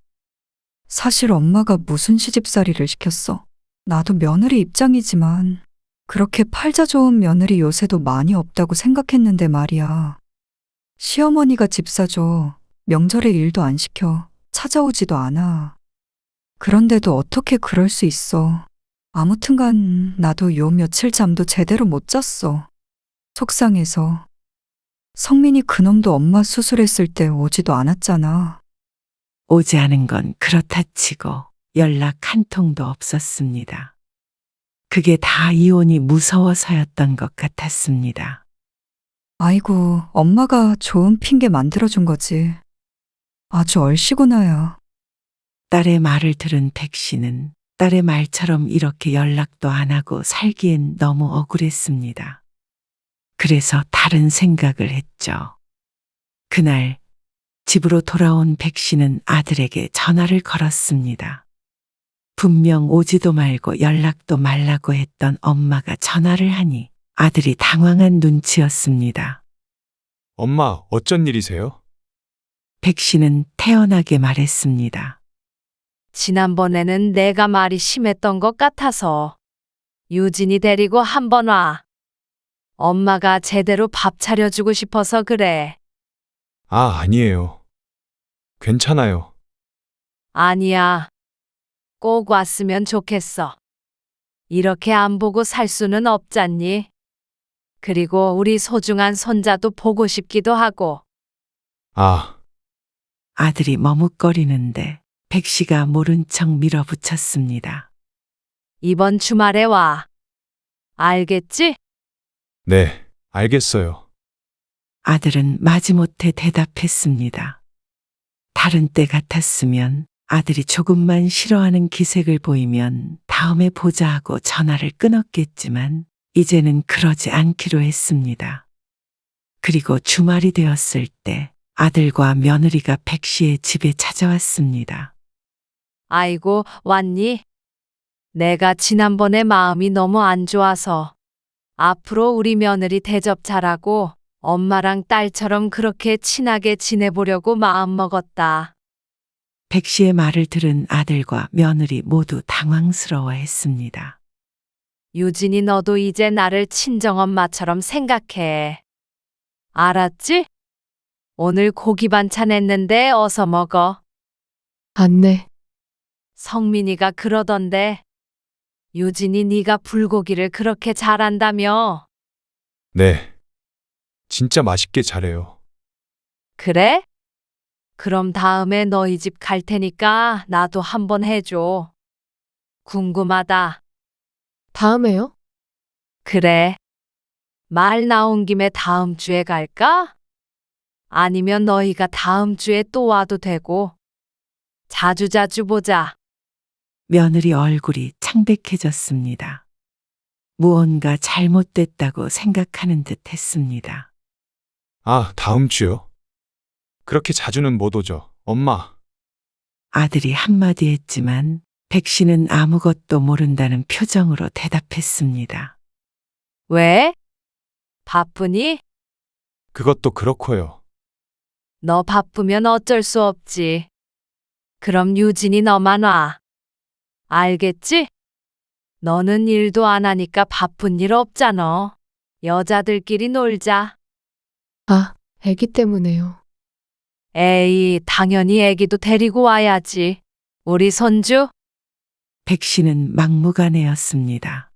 사실 엄마가 무슨 시집살이를 시켰어. 나도 며느리 입장이지만 그렇게 팔자 좋은 며느리 요새도 많이 없다고 생각했는데 말이야. 시어머니가 집 사줘. 명절에 일도 안 시켜. 찾아오지도 않아. 그런데도 어떻게 그럴 수 있어. 아무튼간 나도 요 며칠 잠도 제대로 못 잤어. 속상해서. 성민이 그놈도 엄마 수술했을 때 오지도 않았잖아. 오지 않은 건 그렇다 치고 연락 한 통도 없었습니다. 그게 다 이혼이 무서워서였던 것 같았습니다. 아이고, 엄마가 좋은 핑계 만들어준 거지. 아주 얼씨구나야. 딸의 말을 들은 백 씨는 딸의 말처럼 이렇게 연락도 안 하고 살기엔 너무 억울했습니다. 그래서 다른 생각을 했죠. 그날 집으로 돌아온 백 씨는 아들에게 전화를 걸었습니다. 분명 오지도 말고 연락도 말라고 했던 엄마가 전화를 하니 아들이 당황한 눈치였습니다. 엄마, 어쩐 일이세요? 백 씨는 태연하게 말했습니다. 지난번에는 내가 말이 심했던 것 같아서 유진이 데리고 한번 와. 엄마가 제대로 밥 차려주고 싶어서 그래. 아, 아니에요. 괜찮아요. 아니야. 꼭 왔으면 좋겠어. 이렇게 안 보고 살 수는 없잖니. 그리고 우리 소중한 손자도 보고 싶기도 하고. 아, 아들이 머뭇거리는데 백 씨가 모른 척 밀어붙였습니다. 이번 주말에 와. 알겠지? 네, 알겠어요. 아들은 마지못해 대답했습니다. 다른 때 같았으면 아들이 조금만 싫어하는 기색을 보이면 다음에 보자 하고 전화를 끊었겠지만 이제는 그러지 않기로 했습니다. 그리고 주말이 되었을 때 아들과 며느리가 백 씨의 집에 찾아왔습니다. 아이고, 왔니? 내가 지난번에 마음이 너무 안 좋아서 앞으로 우리 며느리 대접 잘하고 엄마랑 딸처럼 그렇게 친하게 지내보려고 마음먹었다. 백 씨의 말을 들은 아들과 며느리 모두 당황스러워했습니다. 유진이 너도 이제 나를 친정엄마처럼 생각해. 알았지? 오늘 고기 반찬 했는데 어서 먹어. 안네. 성민이가 그러던데. 유진이 네가 불고기를 그렇게 잘한다며. 네. 진짜 맛있게 잘해요. 그래? 그럼 다음에 너희 집 갈 테니까 나도 한번 해줘. 궁금하다. 다음에요? 그래. 말 나온 김에 다음 주에 갈까? 아니면 너희가 다음 주에 또 와도 되고. 자주자주 보자. 며느리 얼굴이 창백해졌습니다. 무언가 잘못됐다고 생각하는 듯 했습니다. 아, 다음 주요? 그렇게 자주는 못 오죠. 엄마. 아들이 한마디 했지만 백 씨는 아무것도 모른다는 표정으로 대답했습니다. 왜? 바쁘니? 그것도 그렇고요. 너 바쁘면 어쩔 수 없지. 그럼 유진이 너만 와. 알겠지? 너는 일도 안 하니까 바쁜 일 없잖아. 여자들끼리 놀자. 아, 애기 때문에요. 에이, 당연히 애기도 데리고 와야지. 우리 손주? 백 씨는 막무가내였습니다.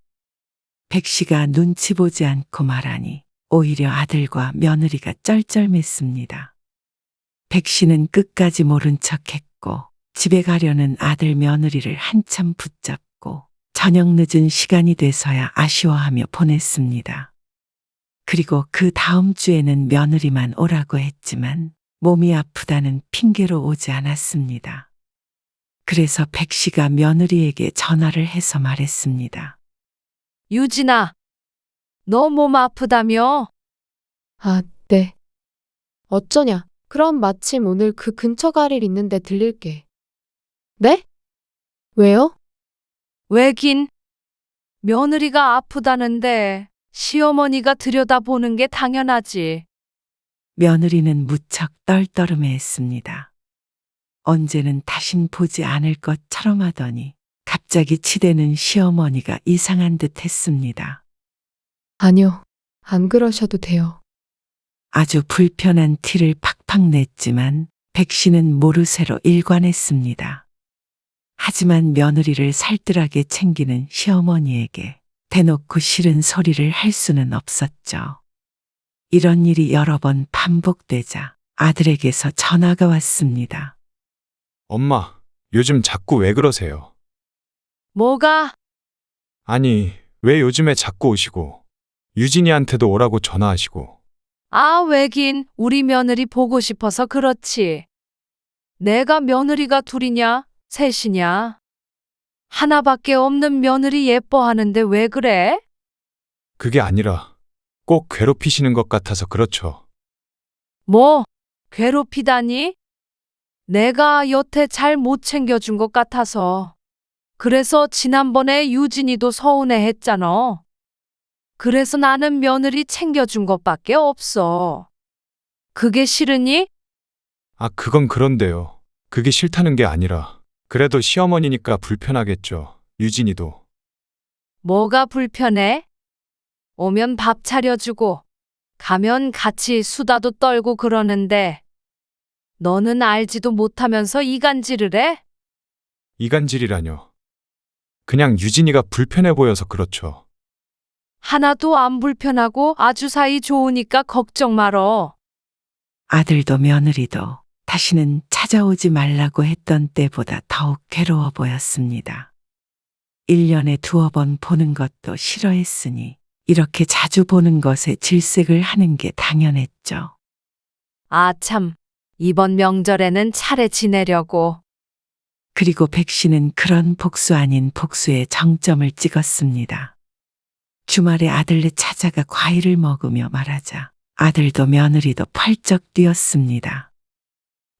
백 씨가 눈치 보지 않고 말하니 오히려 아들과 며느리가 쩔쩔맸습니다. 백 씨는 끝까지 모른 척했고 집에 가려는 아들 며느리를 한참 붙잡고 저녁 늦은 시간이 돼서야 아쉬워하며 보냈습니다. 그리고 그 다음 주에는 며느리만 오라고 했지만 몸이 아프다는 핑계로 오지 않았습니다. 그래서 백 씨가 며느리에게 전화를 해서 말했습니다. 유진아, 너 몸 아프다며? 아, 네. 어쩌냐? 그럼 마침 오늘 그 근처 갈 일 있는데 들릴게. 네? 왜요? 왜긴? 며느리가 아프다는데 시어머니가 들여다보는 게 당연하지. 며느리는 무척 떨떠름해했습니다. 언제는 다신 보지 않을 것처럼 하더니 갑자기 치대는 시어머니가 이상한 듯 했습니다. 아니요. 안 그러셔도 돼요. 아주 불편한 티를 팍팍 냈지만 백 씨는 모르쇠로 일관했습니다. 하지만 며느리를 살뜰하게 챙기는 시어머니에게 대놓고 싫은 소리를 할 수는 없었죠. 이런 일이 여러 번 반복되자 아들에게서 전화가 왔습니다. 엄마, 요즘 자꾸 왜 그러세요? 뭐가? 아니, 왜 요즘에 자꾸 오시고, 유진이한테도 오라고 전화하시고. 아, 왜긴 우리 며느리 보고 싶어서 그렇지. 내가 며느리가 둘이냐? 셋이냐? 하나밖에 없는 며느리 예뻐하는데 왜 그래? 그게 아니라, 꼭 괴롭히시는 것 같아서 그렇죠. 뭐, 괴롭히다니? 내가 여태 잘 못 챙겨준 것 같아서. 그래서 지난번에 유진이도 서운해 했잖아. 그래서 나는 며느리 챙겨준 것밖에 없어. 그게 싫으니? 아, 그건 그런데요. 그게 싫다는 게 아니라, 그래도 시어머니니까 불편하겠죠. 유진이도. 뭐가 불편해? 오면 밥 차려주고, 가면 같이 수다도 떨고 그러는데, 너는 알지도 못하면서 이간질을 해? 이간질이라뇨. 그냥 유진이가 불편해 보여서 그렇죠. 하나도 안 불편하고 아주 사이 좋으니까 걱정 말어. 아들도 며느리도 다시는 찾아오지 말라고 했던 때보다 더욱 괴로워 보였습니다. 1년에 두어 번 보는 것도 싫어했으니 이렇게 자주 보는 것에 질색을 하는 게 당연했죠. 아, 참. 이번 명절에는 차례 지내려고. 그리고 백 씨는 그런 복수 아닌 복수에 정점을 찍었습니다. 주말에 아들네 찾아가 과일을 먹으며 말하자 아들도 며느리도 펄쩍 뛰었습니다.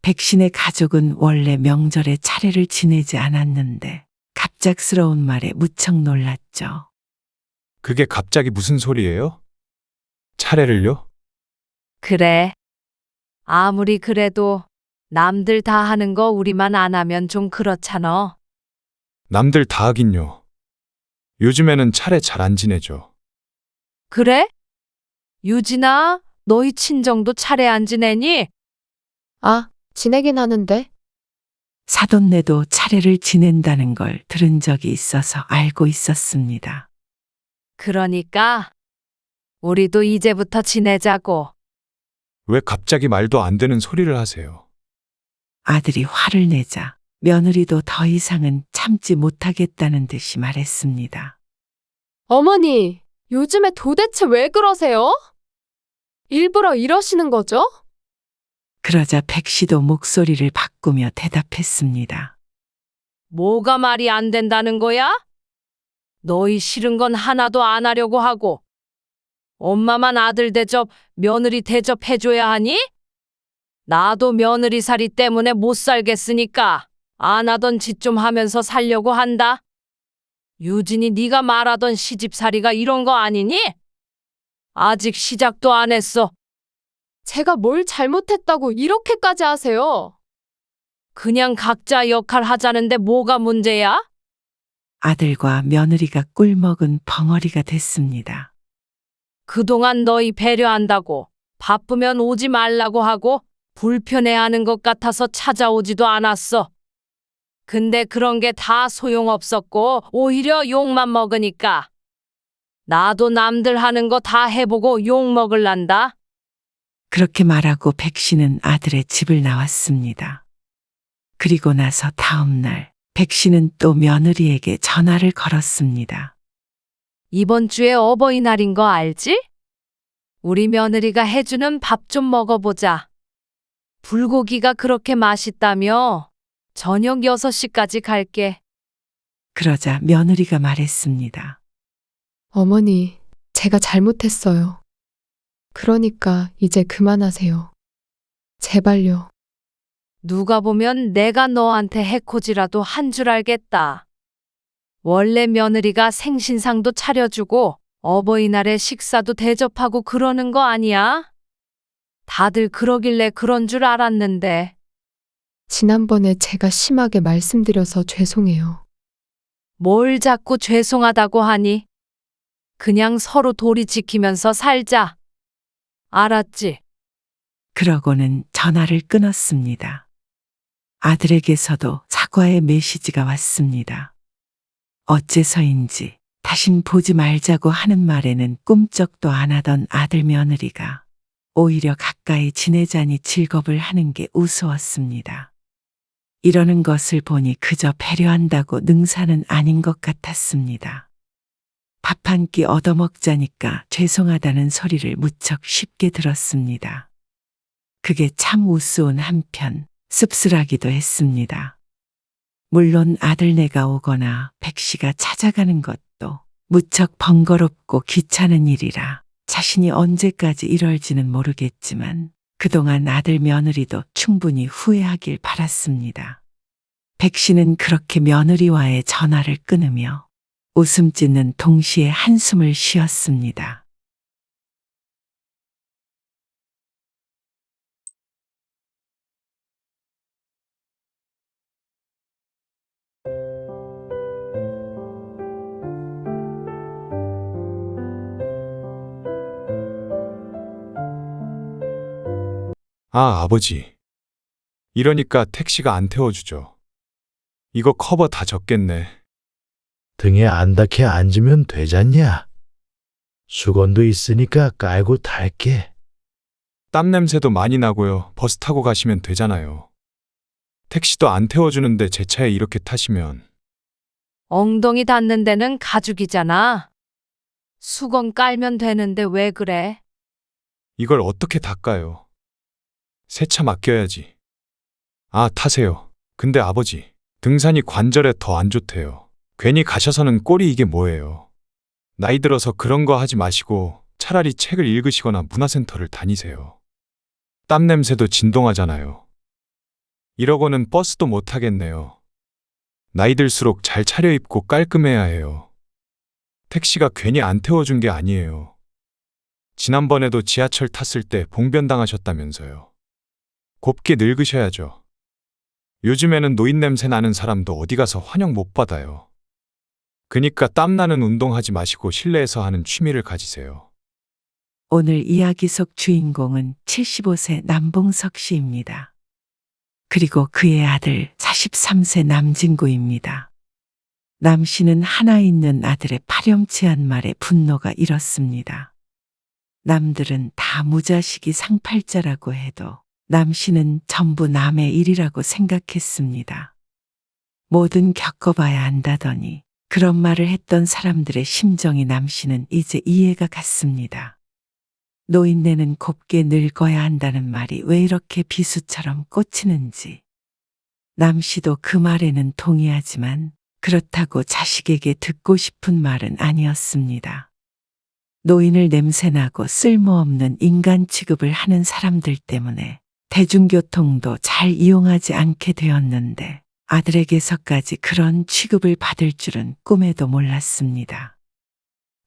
백신의 가족은 원래 명절에 차례를 지내지 않았는데 갑자기 갑작스러운 말에 무척 놀랐죠. 그게 갑자기 무슨 소리예요? 차례를요? 그래. 아무리 그래도 남들 다 하는 거 우리만 안 하면 좀 그렇잖아. 남들 다 하긴요. 요즘에는 차례 잘 안 지내죠. 그래? 유진아, 너희 친정도 차례 안 지내니? 아, 지내긴 하는데. 사돈네도 차례를 지낸다는 걸 들은 적이 있어서 알고 있었습니다. 그러니까 우리도 이제부터 지내자고. 왜 갑자기 말도 안 되는 소리를 하세요? 아들이 화를 내자 며느리도 더 이상은 참지 못하겠다는 듯이 말했습니다. 어머니, 요즘에 도대체 왜 그러세요? 일부러 이러시는 거죠? 그러자 백 씨도 목소리를 바꾸며 대답했습니다. 뭐가 말이 안 된다는 거야? 너희 싫은 건 하나도 안 하려고 하고 엄마만 아들 대접, 며느리 대접해줘야 하니? 나도 며느리살이 때문에 못 살겠으니까 안 하던 짓 좀 하면서 살려고 한다. 유진이 네가 말하던 시집살이가 이런 거 아니니? 아직 시작도 안 했어. 제가 뭘 잘못했다고 이렇게까지 하세요? 그냥 각자 역할 하자는데 뭐가 문제야? 아들과 며느리가 꿀먹은 벙어리가 됐습니다. 그동안 너희 배려한다고 바쁘면 오지 말라고 하고 불편해하는 것 같아서 찾아오지도 않았어. 근데 그런 게 다 소용없었고 오히려 욕만 먹으니까. 나도 남들 하는 거 다 해보고 욕 먹을란다. 그렇게 말하고 백 씨는 아들의 집을 나왔습니다. 그리고 나서 다음 날 백 씨는 또 며느리에게 전화를 걸었습니다. 이번 주에 어버이날인 거 알지? 우리 며느리가 해주는 밥 좀 먹어보자. 불고기가 그렇게 맛있다며 저녁 6시까지 갈게. 그러자 며느리가 말했습니다. 어머니, 제가 잘못했어요. 그러니까 이제 그만하세요. 제발요. 누가 보면 내가 너한테 해코지라도 한 줄 알겠다. 원래 며느리가 생신상도 차려주고 어버이날에 식사도 대접하고 그러는 거 아니야? 다들 그러길래 그런 줄 알았는데. 지난번에 제가 심하게 말씀드려서 죄송해요. 뭘 자꾸 죄송하다고 하니? 그냥 서로 도리 지키면서 살자. 알았지? 그러고는 전화를 끊었습니다. 아들에게서도 사과의 메시지가 왔습니다. 어째서인지 다신 보지 말자고 하는 말에는 꿈쩍도 안 하던 아들 며느리가 오히려 가까이 지내자니 즐겁을 하는 게 우스웠습니다. 이러는 것을 보니 그저 배려한다고 능사는 아닌 것 같았습니다. 밥 한 끼 얻어먹자니까 죄송하다는 소리를 무척 쉽게 들었습니다. 그게 참 우스운 한편 씁쓸하기도 했습니다. 물론 아들네가 오거나 백 씨가 찾아가는 것도 무척 번거롭고 귀찮은 일이라 자신이 언제까지 이럴지는 모르겠지만 그동안 아들 며느리도 충분히 후회하길 바랐습니다. 백 씨는 그렇게 며느리와의 전화를 끊으며 웃음 짓는 동시에 한숨을 쉬었습니다. 아, 아버지. 이러니까 택시가 안 태워주죠. 이거 커버 다 졌겠네. 등에 안 닿게 앉으면 되잖냐? 수건도 있으니까 깔고 탈게. 땀 냄새도 많이 나고요. 버스 타고 가시면 되잖아요. 택시도 안 태워주는데 제 차에 이렇게 타시면. 엉덩이 닿는 데는 가죽이잖아. 수건 깔면 되는데 왜 그래? 이걸 어떻게 닦아요? 세차 맡겨야지. 아, 타세요. 근데 아버지, 등산이 관절에 더 안 좋대요. 괜히 가셔서는 꼴이 이게 뭐예요. 나이 들어서 그런 거 하지 마시고 차라리 책을 읽으시거나 문화센터를 다니세요. 땀 냄새도 진동하잖아요. 이러고는 버스도 못 타겠네요. 나이 들수록 잘 차려입고 깔끔해야 해요. 택시가 괜히 안 태워준 게 아니에요. 지난번에도 지하철 탔을 때 봉변당하셨다면서요. 곱게 늙으셔야죠. 요즘에는 노인 냄새 나는 사람도 어디 가서 환영 못 받아요. 그니까 땀나는 운동하지 마시고 실내에서 하는 취미를 가지세요. 오늘 이야기 속 주인공은 75세 남봉석 씨입니다. 그리고 그의 아들 43세 남진구입니다. 남 씨는 하나 있는 아들의 파렴치한 말에 분노가 일었습니다. 남들은 다 무자식이 상팔자라고 해도 남 씨는 전부 남의 일이라고 생각했습니다. 뭐든 겪어봐야 안다더니 그런 말을 했던 사람들의 심정이 남 씨는 이제 이해가 갔습니다. 노인네는 곱게 늙어야 한다는 말이 왜 이렇게 비수처럼 꽂히는지. 남 씨도 그 말에는 동의하지만 그렇다고 자식에게 듣고 싶은 말은 아니었습니다. 노인을 냄새나고 쓸모없는 인간 취급을 하는 사람들 때문에 대중교통도 잘 이용하지 않게 되었는데 아들에게서까지 그런 취급을 받을 줄은 꿈에도 몰랐습니다.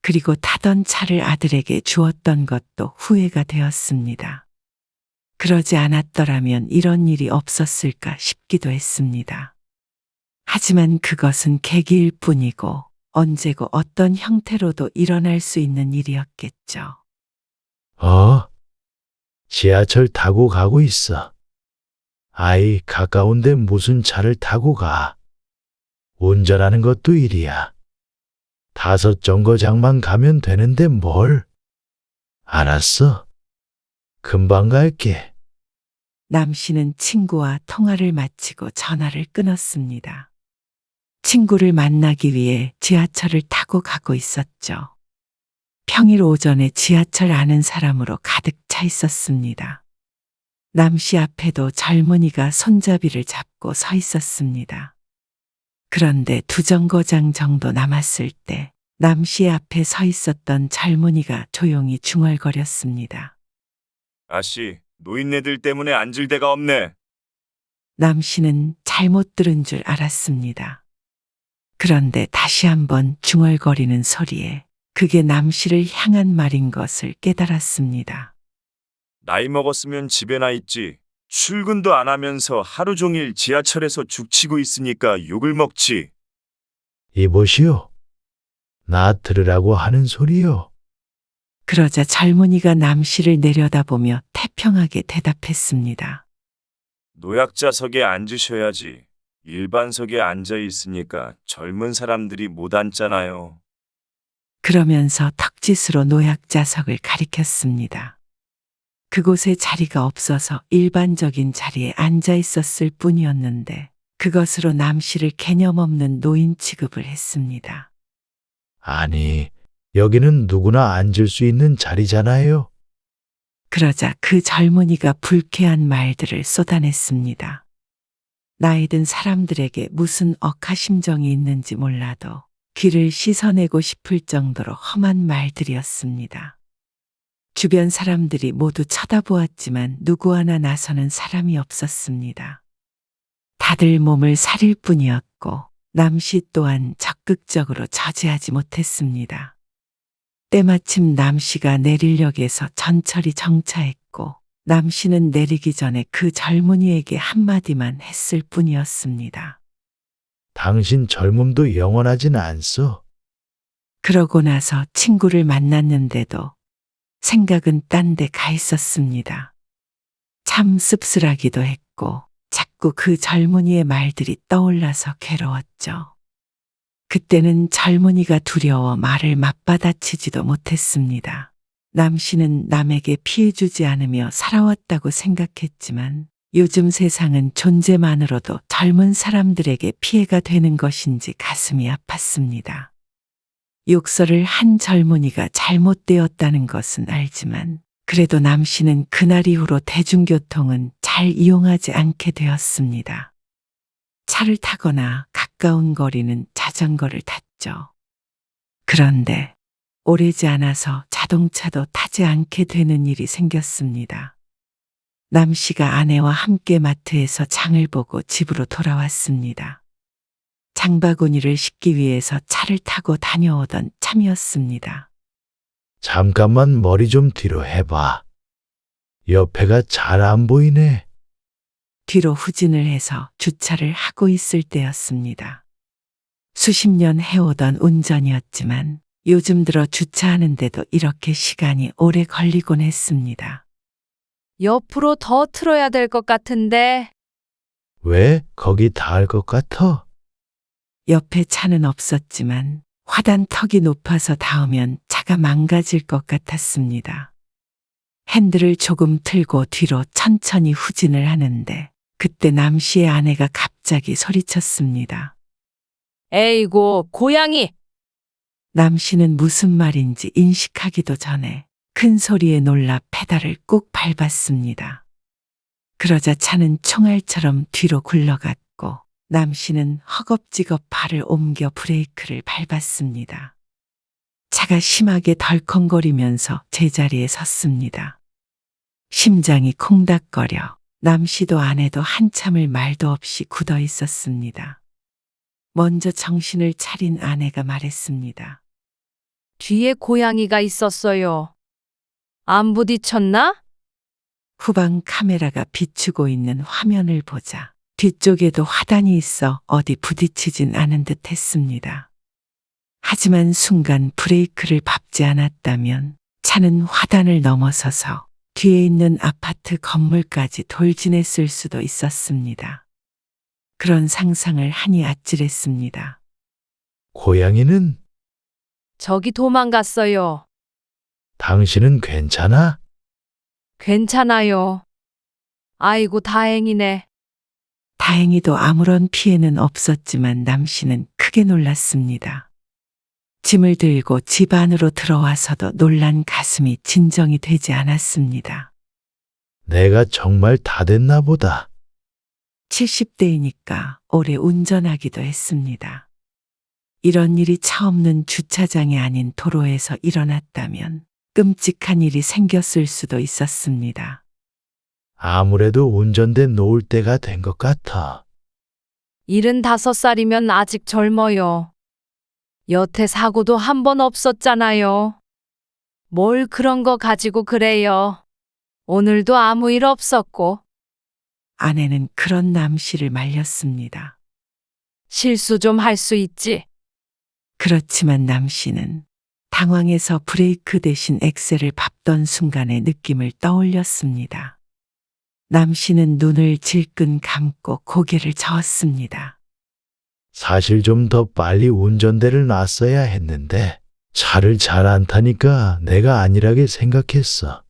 그리고 타던 차를 아들에게 주었던 것도 후회가 되었습니다. 그러지 않았더라면 이런 일이 없었을까 싶기도 했습니다. 하지만 그것은 계기일 뿐이고 언제고 어떤 형태로도 일어날 수 있는 일이었겠죠. 지하철 타고 가고 있어. 아이, 가까운데 무슨 차를 타고 가. 운전하는 것도 일이야. 5정거장만 가면 되는데 뭘. 알았어. 금방 갈게. 남 씨는 친구와 통화를 마치고 전화를 끊었습니다. 친구를 만나기 위해 지하철을 타고 가고 있었죠. 평일 오전에 지하철 아는 사람으로 가득 차 있었습니다. 남 씨 앞에도 젊은이가 손잡이를 잡고 서 있었습니다. 그런데 2정거장 정도 남았을 때 남 씨 앞에 서 있었던 젊은이가 조용히 중얼거렸습니다. 아씨, 노인네들 때문에 앉을 데가 없네. 남 씨는 잘못 들은 줄 알았습니다. 그런데 다시 한번 중얼거리는 소리에 그게 남 씨를 향한 말인 것을 깨달았습니다. 나이 먹었으면 집에나 있지. 출근도 안 하면서 하루 종일 지하철에서 죽치고 있으니까 욕을 먹지. 이보시오. 나 들으라고 하는 소리요. 그러자 젊은이가 남 씨를 내려다보며 태평하게 대답했습니다. 노약자석에 앉으셔야지. 일반석에 앉아 있으니까 젊은 사람들이 못 앉잖아요. 그러면서 턱짓으로 노약자석을 가리켰습니다. 그곳에 자리가 없어서 일반적인 자리에 앉아 있었을 뿐이었는데 그것으로 남 씨를 개념 없는 노인 취급을 했습니다. 아니, 여기는 누구나 앉을 수 있는 자리잖아요. 그러자 그 젊은이가 불쾌한 말들을 쏟아냈습니다. 나이 든 사람들에게 무슨 억하심정이 있는지 몰라도 귀를 씻어내고 싶을 정도로 험한 말들이었습니다. 주변 사람들이 모두 쳐다보았지만 누구 하나 나서는 사람이 없었습니다. 다들 몸을 사릴 뿐이었고 남 씨 또한 적극적으로 저지하지 못했습니다. 때마침 남 씨가 내릴역에서 전철이 정차했고 남 씨는 내리기 전에 그 젊은이에게 한마디만 했을 뿐이었습니다. 당신 젊음도 영원하진 않소. 그러고 나서 친구를 만났는데도 생각은 딴 데 가 있었습니다. 참 씁쓸하기도 했고 자꾸 그 젊은이의 말들이 떠올라서 괴로웠죠. 그때는 젊은이가 두려워 말을 맞받아치지도 못했습니다. 남 씨는 남에게 피해 주지 않으며 살아왔다고 생각했지만 요즘 세상은 존재만으로도 젊은 사람들에게 피해가 되는 것인지 가슴이 아팠습니다. 욕설을 한 젊은이가 잘못되었다는 것은 알지만 그래도 남 씨는 그날 이후로 대중교통은 잘 이용하지 않게 되었습니다. 차를 타거나 가까운 거리는 자전거를 탔죠. 그런데 오래지 않아서 자동차도 타지 않게 되는 일이 생겼습니다. 남 씨가 아내와 함께 마트에서 장을 보고 집으로 돌아왔습니다. 장바구니를 싣기 위해서 차를 타고 다녀오던 참이었습니다. 잠깐만 머리 좀 뒤로 해봐. 옆에가 잘 안 보이네. 뒤로 후진을 해서 주차를 하고 있을 때였습니다. 수십 년 해오던 운전이었지만 요즘 들어 주차하는데도 이렇게 시간이 오래 걸리곤 했습니다. 옆으로 더 틀어야 될 것 같은데. 왜 거기 닿을 것 같아? 옆에 차는 없었지만 화단턱이 높아서 닿으면 차가 망가질 것 같았습니다. 핸들을 조금 틀고 뒤로 천천히 후진을 하는데 그때 남씨의 아내가 갑자기 소리쳤습니다. 에이고, 고양이! 남씨는 무슨 말인지 인식하기도 전에 큰 소리에 놀라 페달을 꾹 밟았습니다. 그러자 차는 총알처럼 뒤로 굴러갔고 남씨는 허겁지겁 발을 옮겨 브레이크를 밟았습니다. 차가 심하게 덜컹거리면서 제자리에 섰습니다. 심장이 콩닥거려 남씨도 아내도 한참을 말도 없이 굳어 있었습니다. 먼저 정신을 차린 아내가 말했습니다. 뒤에 고양이가 있었어요. 안 부딪혔나? 후방 카메라가 비추고 있는 화면을 보자 뒤쪽에도 화단이 있어 어디 부딪히진 않은 듯 했습니다. 하지만 순간 브레이크를 밟지 않았다면 차는 화단을 넘어서서 뒤에 있는 아파트 건물까지 돌진했을 수도 있었습니다. 그런 상상을 하니 아찔했습니다. 고양이는? 저기 도망갔어요. 당신은 괜찮아? 괜찮아요. 아이고, 다행이네. 다행히도 아무런 피해는 없었지만 남씨는 크게 놀랐습니다. 짐을 들고 집 안으로 들어와서도 놀란 가슴이 진정이 되지 않았습니다. 내가 정말 다 됐나 보다. 70대이니까 오래 운전하기도 했습니다. 이런 일이 차 없는 주차장이 아닌 도로에서 일어났다면 끔찍한 일이 생겼을 수도 있었습니다. 아무래도 운전대 놓을 때가 된 것 같아. 75살이면 아직 젊어요. 여태 사고도 한 번 없었잖아요. 뭘 그런 거 가지고 그래요. 오늘도 아무 일 없었고. 아내는 그런 남씨를 말렸습니다. 실수 좀 할 수 있지. 그렇지만 남씨는 당황해서 브레이크 대신 엑셀을 밟던 순간의 느낌을 떠올렸습니다. 남씨는 눈을 질끈 감고 고개를 저었습니다. 사실 좀 더 빨리 운전대를 놨어야 했는데 차를 잘 안 타니까 내가 안일하게 생각했어.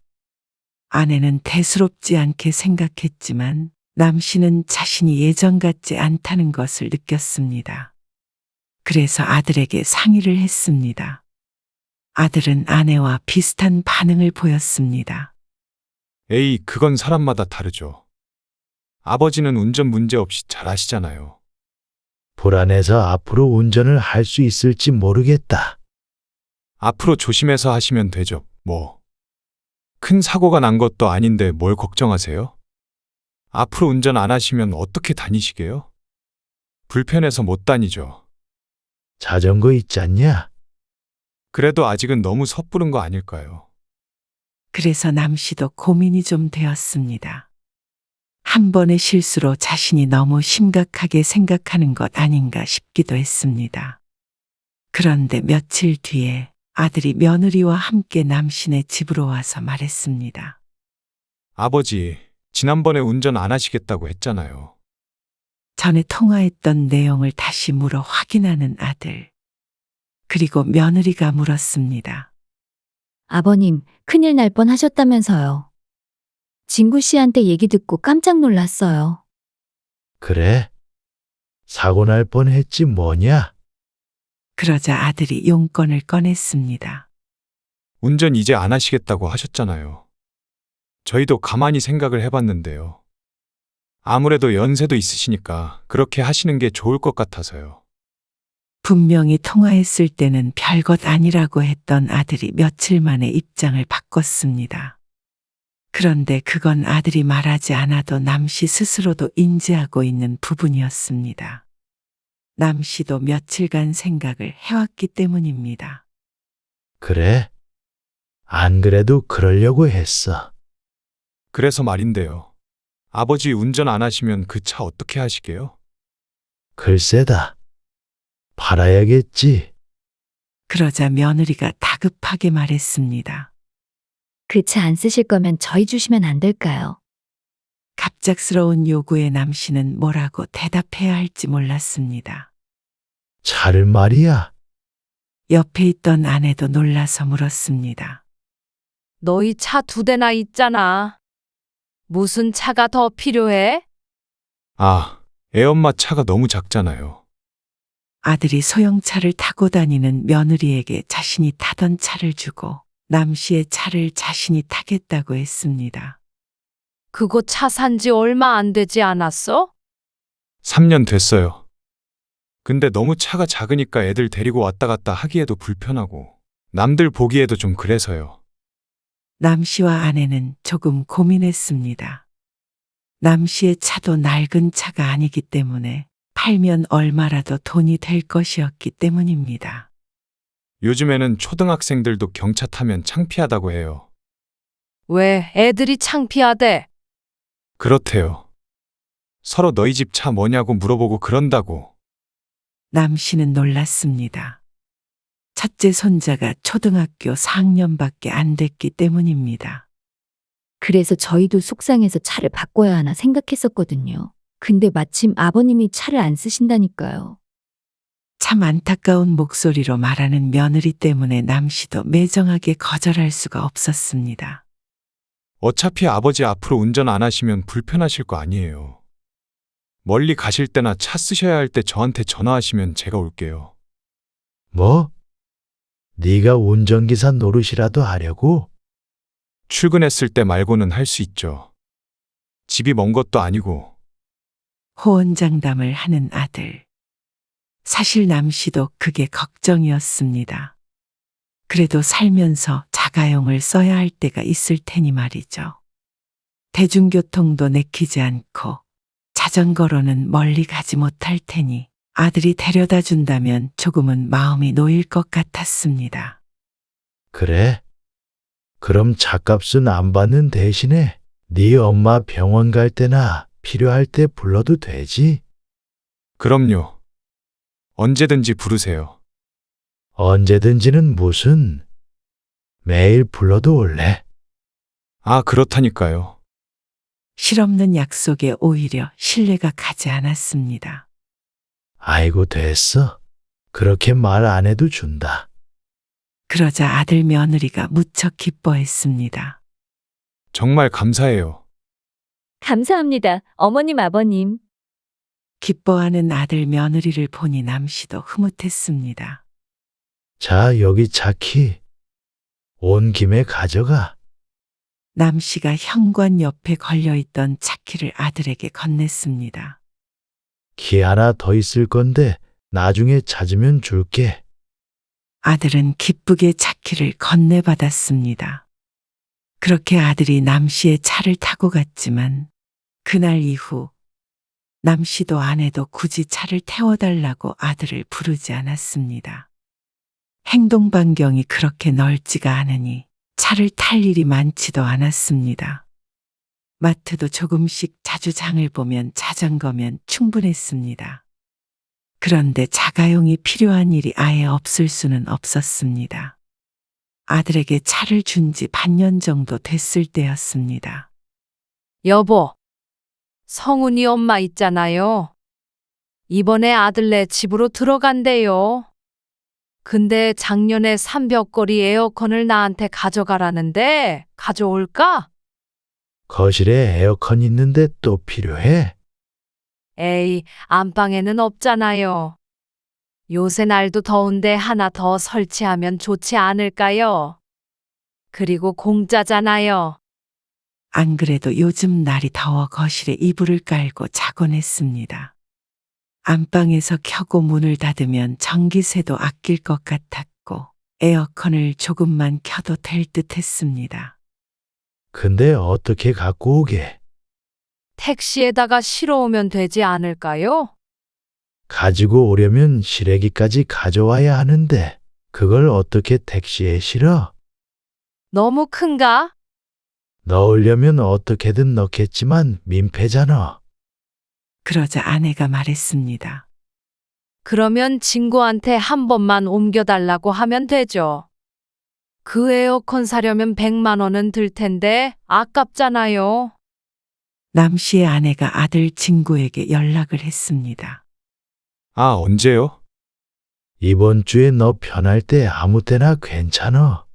아내는 대수롭지 않게 생각했지만 남씨는 자신이 예전 같지 않다는 것을 느꼈습니다. 그래서 아들에게 상의를 했습니다. 아들은 아내와 비슷한 반응을 보였습니다. 에이, 그건 사람마다 다르죠. 아버지는 운전 문제 없이 잘 하시잖아요. 불안해서 앞으로 운전을 할 수 있을지 모르겠다. 앞으로 조심해서 하시면 되죠, 뭐. 큰 사고가 난 것도 아닌데 뭘 걱정하세요? 앞으로 운전 안 하시면 어떻게 다니시게요? 불편해서 못 다니죠. 자전거 있지 않냐? 그래도 아직은 너무 섣부른 거 아닐까요? 그래서 남씨도 고민이 좀 되었습니다. 한 번의 실수로 자신이 너무 심각하게 생각하는 것 아닌가 싶기도 했습니다. 그런데 며칠 뒤에 아들이 며느리와 함께 남씨네 집으로 와서 말했습니다. 아버지, 지난번에 운전 안 하시겠다고 했잖아요. 전에 통화했던 내용을 다시 물어 확인하는 아들. 그리고 며느리가 물었습니다. 아버님, 큰일 날 뻔 하셨다면서요. 진구 씨한테 얘기 듣고 깜짝 놀랐어요. 그래? 사고 날 뻔했지 뭐냐? 그러자 아들이 용건을 꺼냈습니다. 운전 이제 안 하시겠다고 하셨잖아요. 저희도 가만히 생각을 해봤는데요. 아무래도 연세도 있으시니까 그렇게 하시는 게 좋을 것 같아서요. 분명히 통화했을 때는 별것 아니라고 했던 아들이 며칠 만에 입장을 바꿨습니다. 그런데 그건 아들이 말하지 않아도 남씨 스스로도 인지하고 있는 부분이었습니다. 남 씨도 며칠간 생각을 해왔기 때문입니다. 그래? 안 그래도 그러려고 했어. 그래서 말인데요. 아버지 운전 안 하시면 그 차 어떻게 하시게요? 글쎄다. 팔아야겠지. 그러자 며느리가 다급하게 말했습니다. 그 차 안 쓰실 거면 저희 주시면 안 될까요? 갑작스러운 요구에 남 씨는 뭐라고 대답해야 할지 몰랐습니다. 차를 말이야. 옆에 있던 아내도 놀라서 물었습니다. 너희 차 2대나 있잖아. 무슨 차가 더 필요해? 아, 애엄마 차가 너무 작잖아요. 아들이 소형차를 타고 다니는 며느리에게 자신이 타던 차를 주고 남 씨의 차를 자신이 타겠다고 했습니다. 그거 차 산 지 얼마 안 되지 않았어? 3년 됐어요. 근데 너무 차가 작으니까 애들 데리고 왔다 갔다 하기에도 불편하고 남들 보기에도 좀 그래서요. 남 씨와 아내는 조금 고민했습니다. 남 씨의 차도 낡은 차가 아니기 때문에 팔면 얼마라도 돈이 될 것이었기 때문입니다. 요즘에는 초등학생들도 경차 타면 창피하다고 해요. 왜 애들이 창피하대? 그렇대요. 서로 너희 집 차 뭐냐고 물어보고 그런다고. 남 씨는 놀랐습니다. 첫째 손자가 초등학교 4학년밖에 안 됐기 때문입니다. 그래서 저희도 속상해서 차를 바꿔야 하나 생각했었거든요. 근데 마침 아버님이 차를 안 쓰신다니까요. 참 안타까운 목소리로 말하는 며느리 때문에 남 씨도 매정하게 거절할 수가 없었습니다. 어차피 아버지 앞으로 운전 안 하시면 불편하실 거 아니에요. 멀리 가실 때나 차 쓰셔야 할 때 저한테 전화하시면 제가 올게요. 뭐? 네가 운전기사 노릇이라도 하려고? 출근했을 때 말고는 할 수 있죠. 집이 먼 것도 아니고. 호언장담을 하는 아들. 사실 남 씨도 그게 걱정이었습니다. 그래도 살면서 자가용을 써야 할 때가 있을 테니 말이죠. 대중교통도 내키지 않고 자전거로는 멀리 가지 못할 테니 아들이 데려다 준다면 조금은 마음이 놓일 것 같았습니다. 그래? 그럼 차값은 안 받는 대신에 네 엄마 병원 갈 때나 필요할 때 불러도 되지? 그럼요. 언제든지 부르세요. 언제든지는 무슨 매일 불러도 올래? 아, 그렇다니까요. 실없는 약속에 오히려 신뢰가 가지 않았습니다. 아이고 됐어. 그렇게 말 안 해도 준다. 그러자 아들 며느리가 무척 기뻐했습니다. 정말 감사해요. 감사합니다. 어머님, 아버님. 기뻐하는 아들 며느리를 보니 남 씨도 흐뭇했습니다. 자, 여기 차키. 온 김에 가져가. 남 씨가 현관 옆에 걸려있던 차키를 아들에게 건넸습니다. 키 하나 더 있을 건데 나중에 찾으면 줄게. 아들은 기쁘게 차키를 건네받았습니다. 그렇게 아들이 남 씨의 차를 타고 갔지만 그날 이후 남 씨도 아내도 굳이 차를 태워달라고 아들을 부르지 않았습니다. 행동 반경이 그렇게 넓지가 않으니 차를 탈 일이 많지도 않았습니다. 마트도 조금씩 자주 장을 보면 자전거면 충분했습니다. 그런데 자가용이 필요한 일이 아예 없을 수는 없었습니다. 아들에게 차를 준 지 반년 정도 됐을 때였습니다. 여보, 성훈이 엄마 있잖아요. 이번에 아들네 집으로 들어간대요. 근데 작년에 산 벽걸이 에어컨을 나한테 가져가라는데 가져올까? 거실에 에어컨 있는데 또 필요해? 에이, 안방에는 없잖아요. 요새 날도 더운데 하나 더 설치하면 좋지 않을까요? 그리고 공짜잖아요. 안 그래도 요즘 날이 더워 거실에 이불을 깔고 자곤 했습니다. 안방에서 켜고 문을 닫으면 전기세도 아낄 것 같았고 에어컨을 조금만 켜도 될 듯 했습니다. 근데 어떻게 갖고 오게? 택시에다가 실어오면 되지 않을까요? 가지고 오려면 시래기까지 가져와야 하는데 그걸 어떻게 택시에 실어? 너무 큰가? 넣으려면 어떻게든 넣겠지만 민폐잖아. 그러자 아내가 말했습니다. 그러면 친구한테 한 번만 옮겨달라고 하면 되죠. 그 에어컨 사려면 100만 원은 들 텐데 아깝잖아요. 남 씨의 아내가 아들 친구에게 연락을 했습니다. 아, 언제요? 이번 주에 너 편할 때 아무 때나 괜찮아.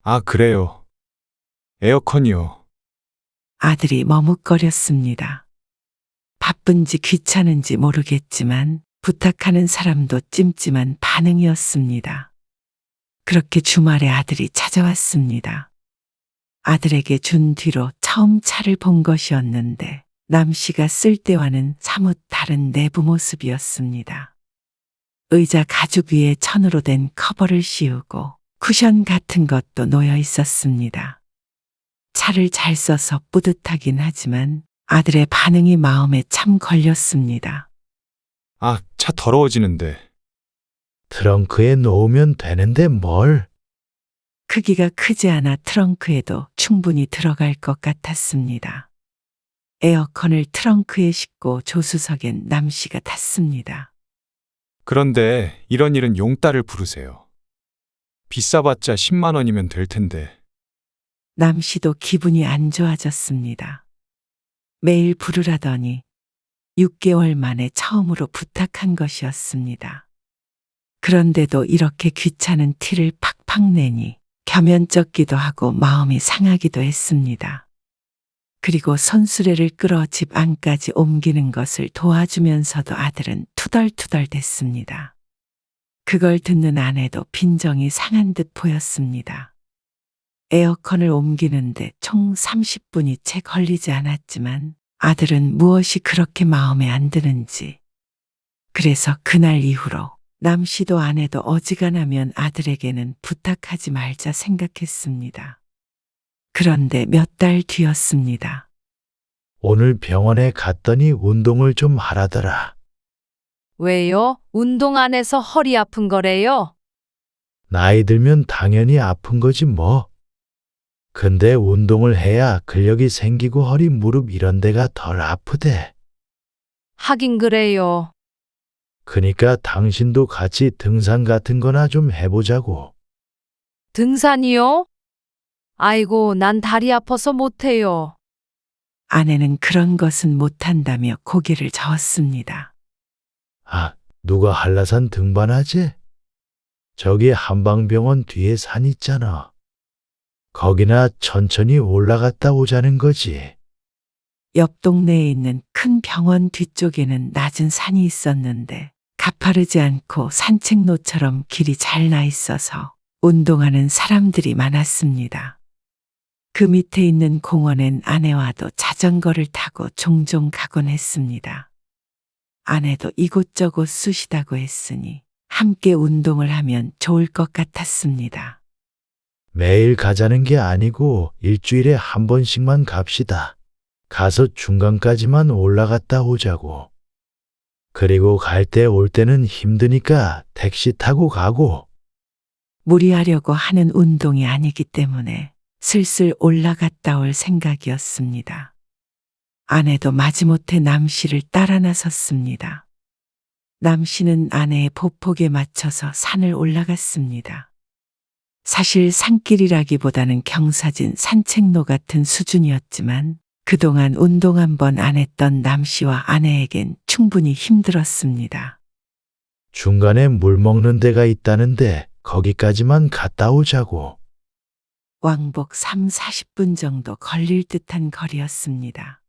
아, 그래요. 에어컨이요. 아들이 머뭇거렸습니다. 바쁜지 귀찮은지 모르겠지만 부탁하는 사람도 찜찜한 반응이었습니다. 그렇게 주말에 아들이 찾아왔습니다. 아들에게 준 뒤로 처음 차를 본 것이었는데 남 씨가 쓸 때와는 사뭇 다른 내부 모습이었습니다. 의자 가죽 위에 천으로 된 커버를 씌우고 쿠션 같은 것도 놓여 있었습니다. 차를 잘 써서 뿌듯하긴 하지만 아들의 반응이 마음에 참 걸렸습니다. 아, 차 더러워지는데. 트렁크에 놓으면 되는데 뭘? 크기가 크지 않아 트렁크에도 충분히 들어갈 것 같았습니다. 에어컨을 트렁크에 싣고 조수석엔 남 씨가 탔습니다. 그런데 이런 일은 용따를 부르세요. 비싸봤자 10만 원이면 될 텐데. 남 씨도 기분이 안 좋아졌습니다. 매일 부르라더니 6개월 만에 처음으로 부탁한 것이었습니다. 그런데도 이렇게 귀찮은 티를 팍팍 내니 겸연쩍기도 하고 마음이 상하기도 했습니다. 그리고 손수레를 끌어 집 안까지 옮기는 것을 도와주면서도 아들은 투덜투덜 댔습니다. 그걸 듣는 아내도 빈정이 상한 듯 보였습니다. 에어컨을 옮기는데 총 30분이 채 걸리지 않았지만 아들은 무엇이 그렇게 마음에 안 드는지. 그래서 그날 이후로 남 씨도 아내도 어지간하면 아들에게는 부탁하지 말자 생각했습니다. 그런데 몇 달 뒤였습니다. 오늘 병원에 갔더니 운동을 좀 하라더라. 왜요? 운동 안 해서 허리 아픈 거래요? 나이 들면 당연히 아픈 거지 뭐. 근데 운동을 해야 근력이 생기고 허리, 무릎 이런 데가 덜 아프대. 하긴 그래요. 그니까 당신도 같이 등산 같은 거나 좀 해보자고. 등산이요? 아이고, 난 다리 아파서 못해요. 아내는 그런 것은 못한다며 고개를 저었습니다. 아, 누가 한라산 등반하지? 저기 한방병원 뒤에 산 있잖아. 거기나 천천히 올라갔다 오자는 거지. 옆 동네에 있는 큰 병원 뒤쪽에는 낮은 산이 있었는데 가파르지 않고 산책로처럼 길이 잘 나 있어서 운동하는 사람들이 많았습니다. 그 밑에 있는 공원엔 아내와도 자전거를 타고 종종 가곤 했습니다. 아내도 이곳저곳 쑤시다고 했으니 함께 운동을 하면 좋을 것 같았습니다. 매일 가자는 게 아니고 일주일에 한 번씩만 갑시다. 가서 중간까지만 올라갔다 오자고. 그리고 갈 때 올 때는 힘드니까 택시 타고 가고. 무리하려고 하는 운동이 아니기 때문에 슬슬 올라갔다 올 생각이었습니다. 아내도 마지못해 남 씨를 따라 나섰습니다. 남 씨는 아내의 보폭에 맞춰서 산을 올라갔습니다. 사실 산길이라기보다는 경사진 산책로 같은 수준이었지만 그동안 운동 한 번 안 했던 남 씨와 아내에겐 충분히 힘들었습니다. 중간에 물 먹는 데가 있다는데 거기까지만 갔다 오자고. 왕복 3, 40분 정도 걸릴 듯한 거리였습니다.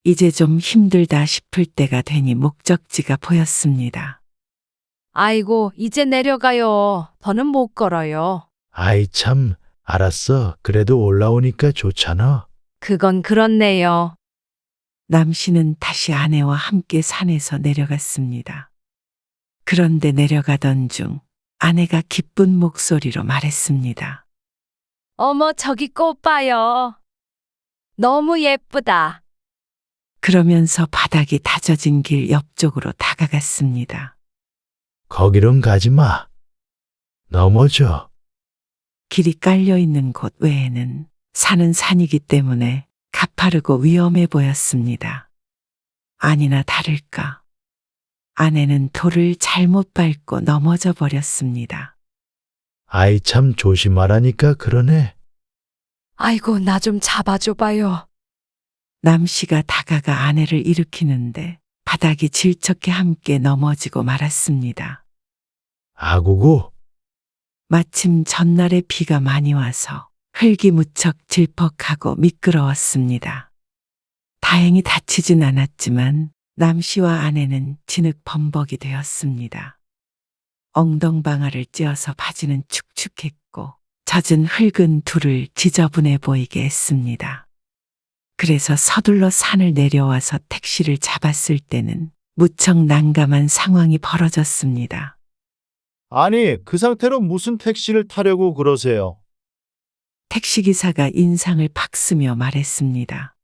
이제 좀 힘들다 싶을 때가 되니 목적지가 보였습니다. 아이고, 이제 내려가요. 더는 못 걸어요. 아이 참, 알았어. 그래도 올라오니까 좋잖아. 그건 그렇네요. 남 씨는 다시 아내와 함께 산에서 내려갔습니다. 그런데 내려가던 중 아내가 기쁜 목소리로 말했습니다. 어머, 저기 꽃 봐요. 너무 예쁘다. 그러면서 바닥이 다져진 길 옆쪽으로 다가갔습니다. 거기론 가지 마. 넘어져. 길이 깔려 있는 곳 외에는 산은 산이기 때문에 가파르고 위험해 보였습니다. 아니나 다를까. 아내는 돌을 잘못 밟고 넘어져 버렸습니다. 아이 참 조심하라니까 그러네. 아이고, 나 좀 잡아줘봐요. 남씨가 다가가 아내를 일으키는데 바닥이 질척해 함께 넘어지고 말았습니다. 아구구. 마침 전날에 비가 많이 와서 흙이 무척 질퍽하고 미끄러웠습니다. 다행히 다치진 않았지만 남씨와 아내는 진흙 범벅이 되었습니다. 엉덩방아를 찧어서 바지는 축축했고 젖은 흙은 둘을 지저분해 보이게 했습니다. 그래서 서둘러 산을 내려와서 택시를 잡았을 때는 무척 난감한 상황이 벌어졌습니다. 아니, 그 상태로 무슨 택시를 타려고 그러세요? 택시기사가 인상을 팍 쓰며 말했습니다.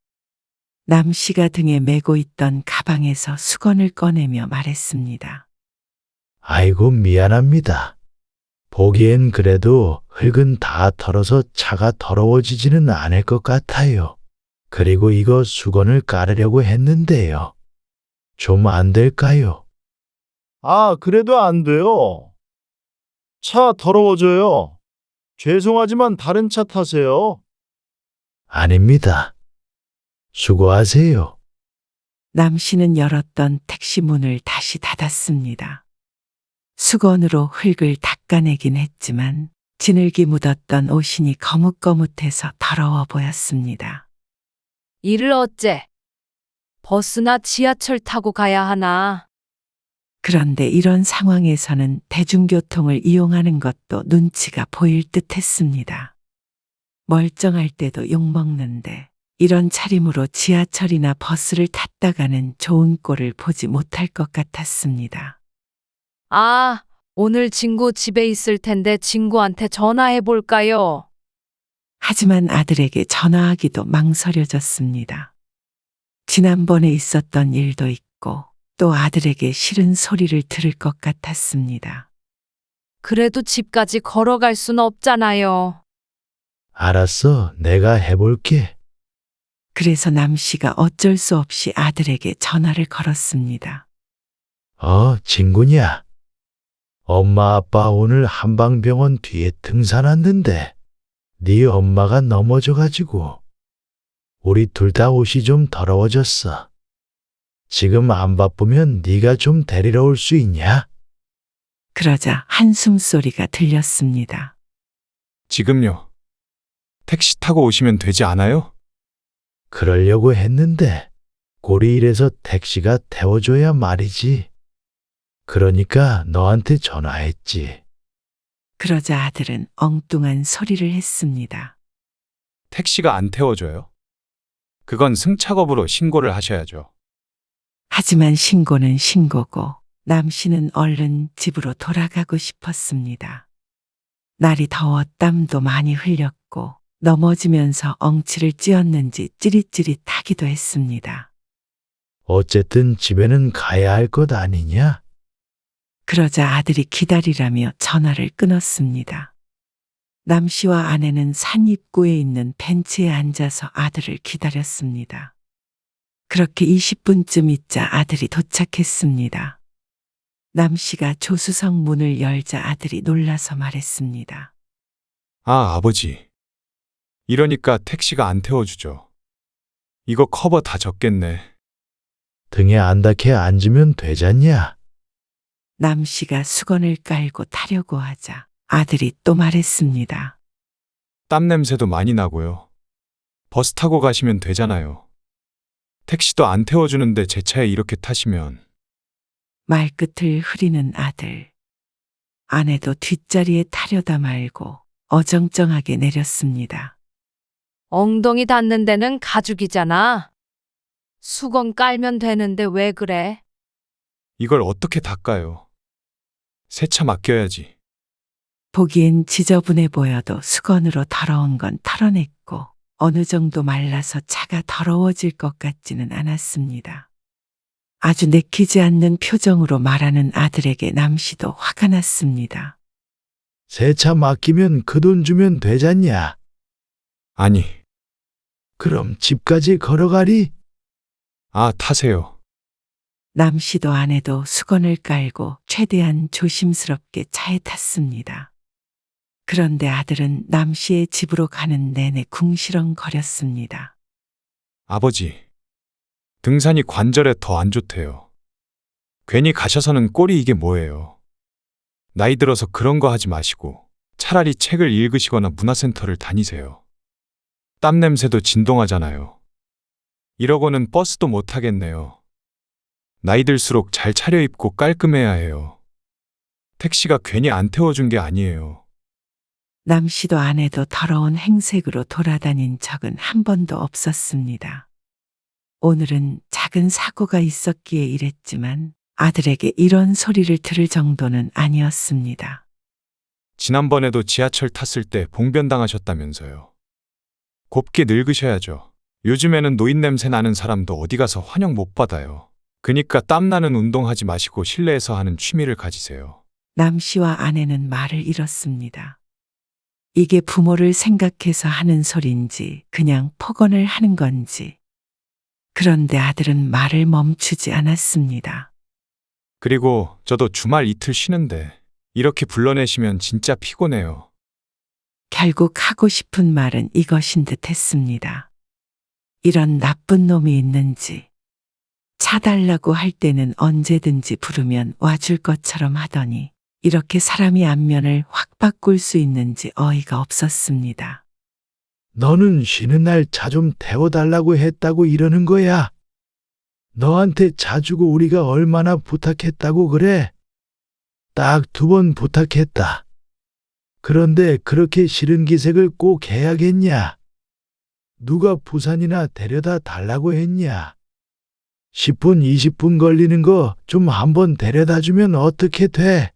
남씨가 등에 메고 있던 가방에서 수건을 꺼내며 말했습니다. 아이고, 미안합니다. 보기엔 그래도 흙은 다 털어서 차가 더러워지지는 않을 것 같아요. 그리고 이거 수건을 깔으려고 했는데요. 좀 안 될까요? 아, 그래도 안 돼요. 차 더러워져요. 죄송하지만 다른 차 타세요. 아닙니다. 수고하세요. 남씨는 열었던 택시 문을 다시 닫았습니다. 수건으로 흙을 닦아내긴 했지만 진흙이 묻었던 옷이 거뭇거뭇해서 더러워 보였습니다. 일을 어째? 버스나 지하철 타고 가야 하나? 그런데 이런 상황에서는 대중교통을 이용하는 것도 눈치가 보일 듯 했습니다. 멀쩡할 때도 욕먹는데 이런 차림으로 지하철이나 버스를 탔다가는 좋은 꼴을 보지 못할 것 같았습니다. 아, 오늘 친구 집에 있을 텐데 친구한테 전화해 볼까요? 하지만 아들에게 전화하기도 망설여졌습니다. 지난번에 있었던 일도 있고 또 아들에게 싫은 소리를 들을 것 같았습니다. 그래도 집까지 걸어갈 순 없잖아요. 알았어, 내가 해볼게. 그래서 남씨가 어쩔 수 없이 아들에게 전화를 걸었습니다. 친구냐? 엄마 아빠 오늘 한방병원 뒤에 등산 왔는데 네 엄마가 넘어져가지고 우리 둘 다 옷이 좀 더러워졌어. 지금 안 바쁘면 네가 좀 데리러 올 수 있냐? 그러자 한숨 소리가 들렸습니다. 지금요. 택시 타고 오시면 되지 않아요? 그러려고 했는데 꼴이 이래서 택시가 태워줘야 말이지. 그러니까 너한테 전화했지. 그러자 아들은 엉뚱한 소리를 했습니다. 택시가 안 태워줘요? 그건 승차겁으로 신고를 하셔야죠. 하지만 신고는 신고고 남씨는 얼른 집으로 돌아가고 싶었습니다. 날이 더워 땀도 많이 흘렸고 넘어지면서 엉치를 찧었는지 찌릿찌릿하기도 했습니다. 어쨌든 집에는 가야 할 것 아니냐? 그러자 아들이 기다리라며 전화를 끊었습니다. 남씨와 아내는 산 입구에 있는 벤치에 앉아서 아들을 기다렸습니다. 그렇게 20분쯤 있자 아들이 도착했습니다. 남씨가 조수석 문을 열자 아들이 놀라서 말했습니다. 아, 아버지. 이러니까 택시가 안 태워주죠. 이거 커버 다 젖겠네. 등에 안 닿게 앉으면 되잖냐? 남씨가 수건을 깔고 타려고 하자 아들이 또 말했습니다. 땀 냄새도 많이 나고요. 버스 타고 가시면 되잖아요. 택시도 안 태워주는데 제 차에 이렇게 타시면. 말끝을 흐리는 아들. 아내도 뒷자리에 타려다 말고 어정쩡하게 내렸습니다. 엉덩이 닿는 데는 가죽이잖아. 수건 깔면 되는데 왜 그래? 이걸 어떻게 닦아요? 세차 맡겨야지. 보기엔 지저분해 보여도 수건으로 더러운 건 털어냈고 어느 정도 말라서 차가 더러워질 것 같지는 않았습니다. 아주 내키지 않는 표정으로 말하는 아들에게 남씨도 화가 났습니다. 세차 맡기면 그 돈 주면 되잖냐? 아니, 그럼 집까지 걸어가리? 아, 타세요. 남씨도 아내도 수건을 깔고 최대한 조심스럽게 차에 탔습니다. 그런데 아들은 남씨의 집으로 가는 내내 궁시렁거렸습니다. 아버지, 등산이 관절에 더 안 좋대요. 괜히 가셔서는 꼴이 이게 뭐예요. 나이 들어서 그런 거 하지 마시고 차라리 책을 읽으시거나 문화센터를 다니세요. 땀 냄새도 진동하잖아요. 이러고는 버스도 못 타겠네요. 나이 들수록 잘 차려입고 깔끔해야 해요. 택시가 괜히 안 태워준 게 아니에요. 남씨도 아내도 더러운 행색으로 돌아다닌 적은 한 번도 없었습니다. 오늘은 작은 사고가 있었기에 이랬지만 아들에게 이런 소리를 들을 정도는 아니었습니다. 지난번에도 지하철 탔을 때 봉변당하셨다면서요. 곱게 늙으셔야죠. 요즘에는 노인 냄새 나는 사람도 어디 가서 환영 못 받아요. 그니까 땀나는 운동하지 마시고 실내에서 하는 취미를 가지세요. 남씨와 아내는 말을 잃었습니다. 이게 부모를 생각해서 하는 소리인지 그냥 폭언을 하는 건지. 그런데 아들은 말을 멈추지 않았습니다. 그리고 저도 주말 이틀 쉬는데 이렇게 불러내시면 진짜 피곤해요. 결국 하고 싶은 말은 이것인 듯 했습니다. 이런 나쁜 놈이 있는지. 차 달라고 할 때는 언제든지 부르면 와줄 것처럼 하더니 이렇게 사람이 안면을 확 바꿀 수 있는지 어이가 없었습니다. 너는 쉬는 날 차 좀 태워달라고 했다고 이러는 거야. 너한테 차 주고 우리가 얼마나 부탁했다고 그래? 딱 2번 부탁했다. 그런데 그렇게 싫은 기색을 꼭 해야겠냐? 누가 부산이나 데려다 달라고 했냐? 10분, 20분 걸리는 거 좀 한번 데려다 주면 어떻게 돼?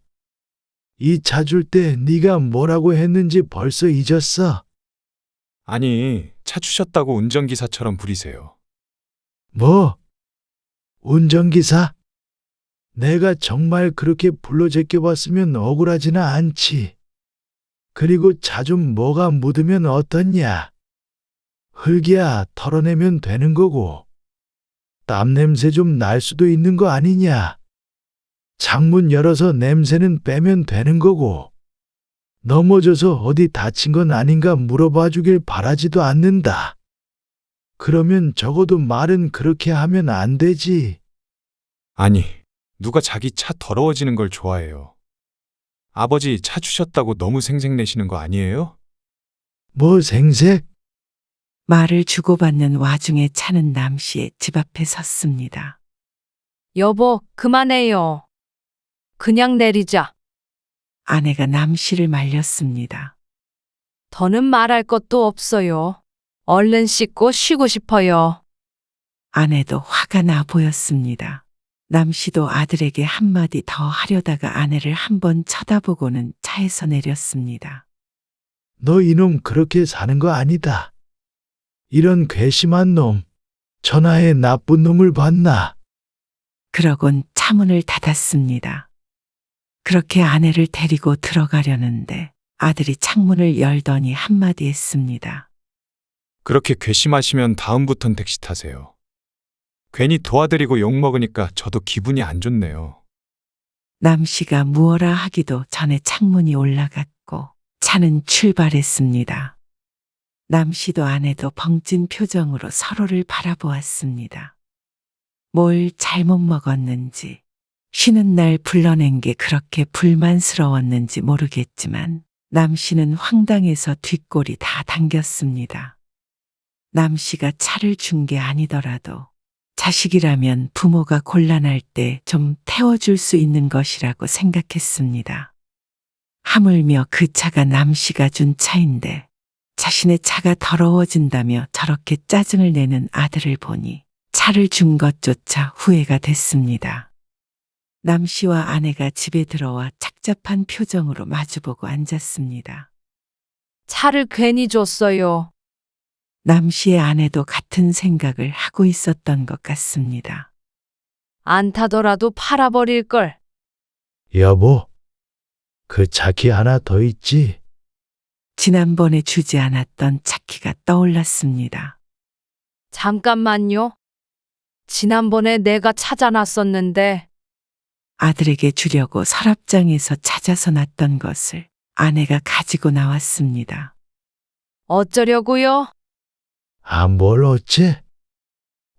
이 차 줄 때 네가 뭐라고 했는지 벌써 잊었어? 아니, 차 주셨다고 운전기사처럼 부리세요. 뭐? 운전기사? 내가 정말 그렇게 불러 제껴봤으면 억울하지나 않지. 그리고 차 좀 뭐가 묻으면 어떻냐? 흙이야 털어내면 되는 거고. 땀 냄새 좀 날 수도 있는 거 아니냐? 창문 열어서 냄새는 빼면 되는 거고. 넘어져서 어디 다친 건 아닌가 물어봐 주길 바라지도 않는다. 그러면 적어도 말은 그렇게 하면 안 되지. 아니, 누가 자기 차 더러워지는 걸 좋아해요. 아버지 차 주셨다고 너무 생색내시는 거 아니에요? 뭐 생색? 말을 주고받는 와중에 차는 남씨의 집 앞에 섰습니다. 여보, 그만해요. 그냥 내리자. 아내가 남씨를 말렸습니다. 더는 말할 것도 없어요. 얼른 씻고 쉬고 싶어요. 아내도 화가 나 보였습니다. 남씨도 아들에게 한마디 더 하려다가 아내를 한번 쳐다보고는 차에서 내렸습니다. 너 이놈 그렇게 사는 거 아니다. 이런 괘씸한 놈, 천하의 나쁜 놈을 봤나? 그러곤 차문을 닫았습니다. 그렇게 아내를 데리고 들어가려는데 아들이 창문을 열더니 한마디 했습니다. 그렇게 괘씸하시면 다음부턴 택시 타세요. 괜히 도와드리고 욕먹으니까 저도 기분이 안 좋네요. 남씨가 무어라 하기도 전에 창문이 올라갔고 차는 출발했습니다. 남씨도 아내도 벙찐 표정으로 서로를 바라보았습니다. 뭘 잘못 먹었는지, 쉬는 날 불러낸 게 그렇게 불만스러웠는지 모르겠지만 남씨는 황당해서 뒷골이 다 당겼습니다. 남씨가 차를 준 게 아니더라도 자식이라면 부모가 곤란할 때 좀 태워줄 수 있는 것이라고 생각했습니다. 하물며 그 차가 남씨가 준 차인데 자신의 차가 더러워진다며 저렇게 짜증을 내는 아들을 보니 차를 준 것조차 후회가 됐습니다. 남씨와 아내가 집에 들어와 착잡한 표정으로 마주보고 앉았습니다. 차를 괜히 줬어요. 남 씨의 아내도 같은 생각을 하고 있었던 것 같습니다. 안 타더라도 팔아버릴 걸. 여보, 그 차키 하나 더 있지? 지난번에 주지 않았던 차키가 떠올랐습니다. 잠깐만요. 지난번에 내가 찾아놨었는데 아들에게 주려고 서랍장에서 찾아서 놨던 것을 아내가 가지고 나왔습니다. 어쩌려고요? 아, 뭘 어째?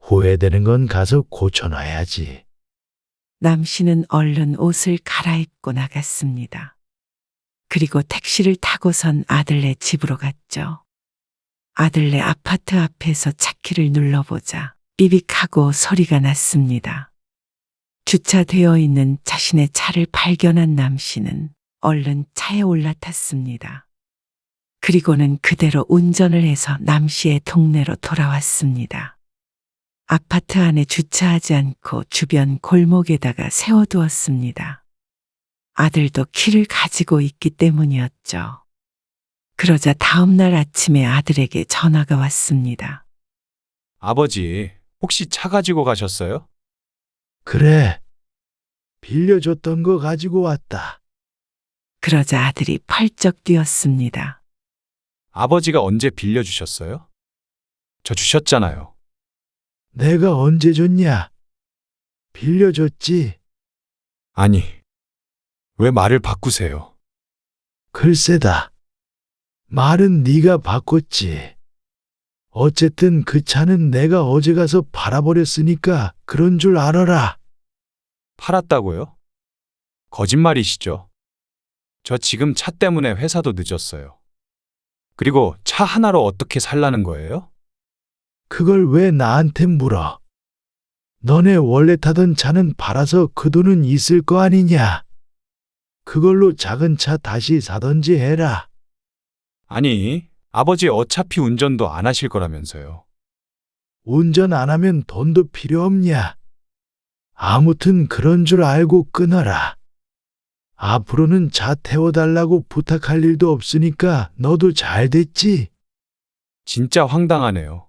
후회되는 건 가서 고쳐놔야지. 남 씨는 얼른 옷을 갈아입고 나갔습니다. 그리고 택시를 타고선 아들네 집으로 갔죠. 아들네 아파트 앞에서 차키를 눌러보자 삐빅하고 소리가 났습니다. 주차되어 있는 자신의 차를 발견한 남 씨는 얼른 차에 올라탔습니다. 그리고는 그대로 운전을 해서 남 씨의 동네로 돌아왔습니다. 아파트 안에 주차하지 않고 주변 골목에다가 세워두었습니다. 아들도 키를 가지고 있기 때문이었죠. 그러자 다음 날 아침에 아들에게 전화가 왔습니다. 아버지, 혹시 차 가지고 가셨어요? 그래. 빌려줬던 거 가지고 왔다. 그러자 아들이 펄쩍 뛰었습니다. 아버지가 언제 빌려주셨어요? 저 주셨잖아요. 내가 언제 줬냐? 빌려줬지. 아니, 왜 말을 바꾸세요? 글쎄다. 말은 네가 바꿨지. 어쨌든 그 차는 내가 어제 가서 팔아버렸으니까 그런 줄 알아라. 팔았다고요? 거짓말이시죠? 저 지금 차 때문에 회사도 늦었어요. 그리고 차 하나로 어떻게 살라는 거예요? 그걸 왜 나한테 물어? 너네 원래 타던 차는 팔아서 그 돈은 있을 거 아니냐? 그걸로 작은 차 다시 사던지 해라. 아니, 아버지 어차피 운전도 안 하실 거라면서요. 운전 안 하면 돈도 필요 없냐? 아무튼 그런 줄 알고 끊어라. 앞으로는 차 태워달라고 부탁할 일도 없으니까 너도 잘 됐지? 진짜 황당하네요.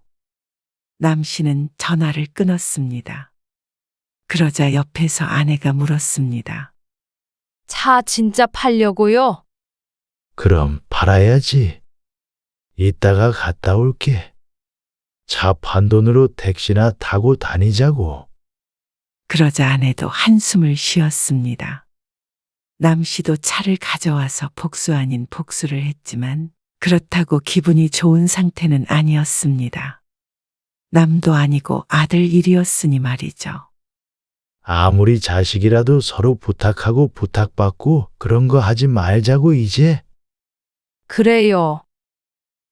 남 씨는 전화를 끊었습니다. 그러자 옆에서 아내가 물었습니다. 차 진짜 팔려고요? 그럼 팔아야지. 이따가 갔다 올게. 차 판 돈으로 택시나 타고 다니자고. 그러자 아내도 한숨을 쉬었습니다. 남 씨도 차를 가져와서 복수 아닌 복수를 했지만 그렇다고 기분이 좋은 상태는 아니었습니다. 남도 아니고 아들 일이었으니 말이죠. 아무리 자식이라도 서로 부탁하고 부탁받고 그런 거 하지 말자고 이제. 그래요.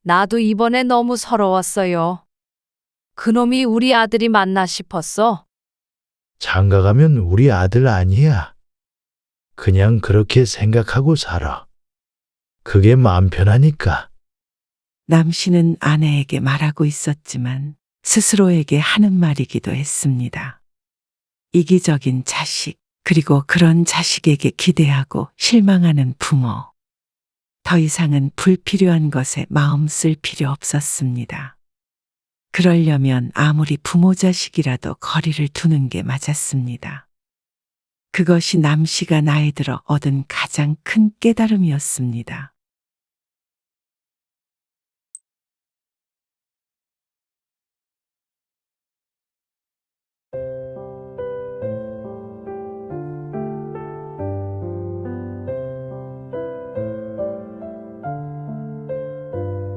나도 이번에 너무 서러웠어요. 그놈이 우리 아들이 맞나 싶었어. 장가 가면 우리 아들 아니야. 그냥 그렇게 생각하고 살아. 그게 마음 편하니까. 남 씨는 아내에게 말하고 있었지만 스스로에게 하는 말이기도 했습니다. 이기적인 자식, 그리고 그런 자식에게 기대하고 실망하는 부모. 더 이상은 불필요한 것에 마음 쓸 필요 없었습니다. 그러려면 아무리 부모 자식이라도 거리를 두는 게 맞았습니다. 그것이 남 씨가 나이 들어 얻은 가장 큰 깨달음이었습니다.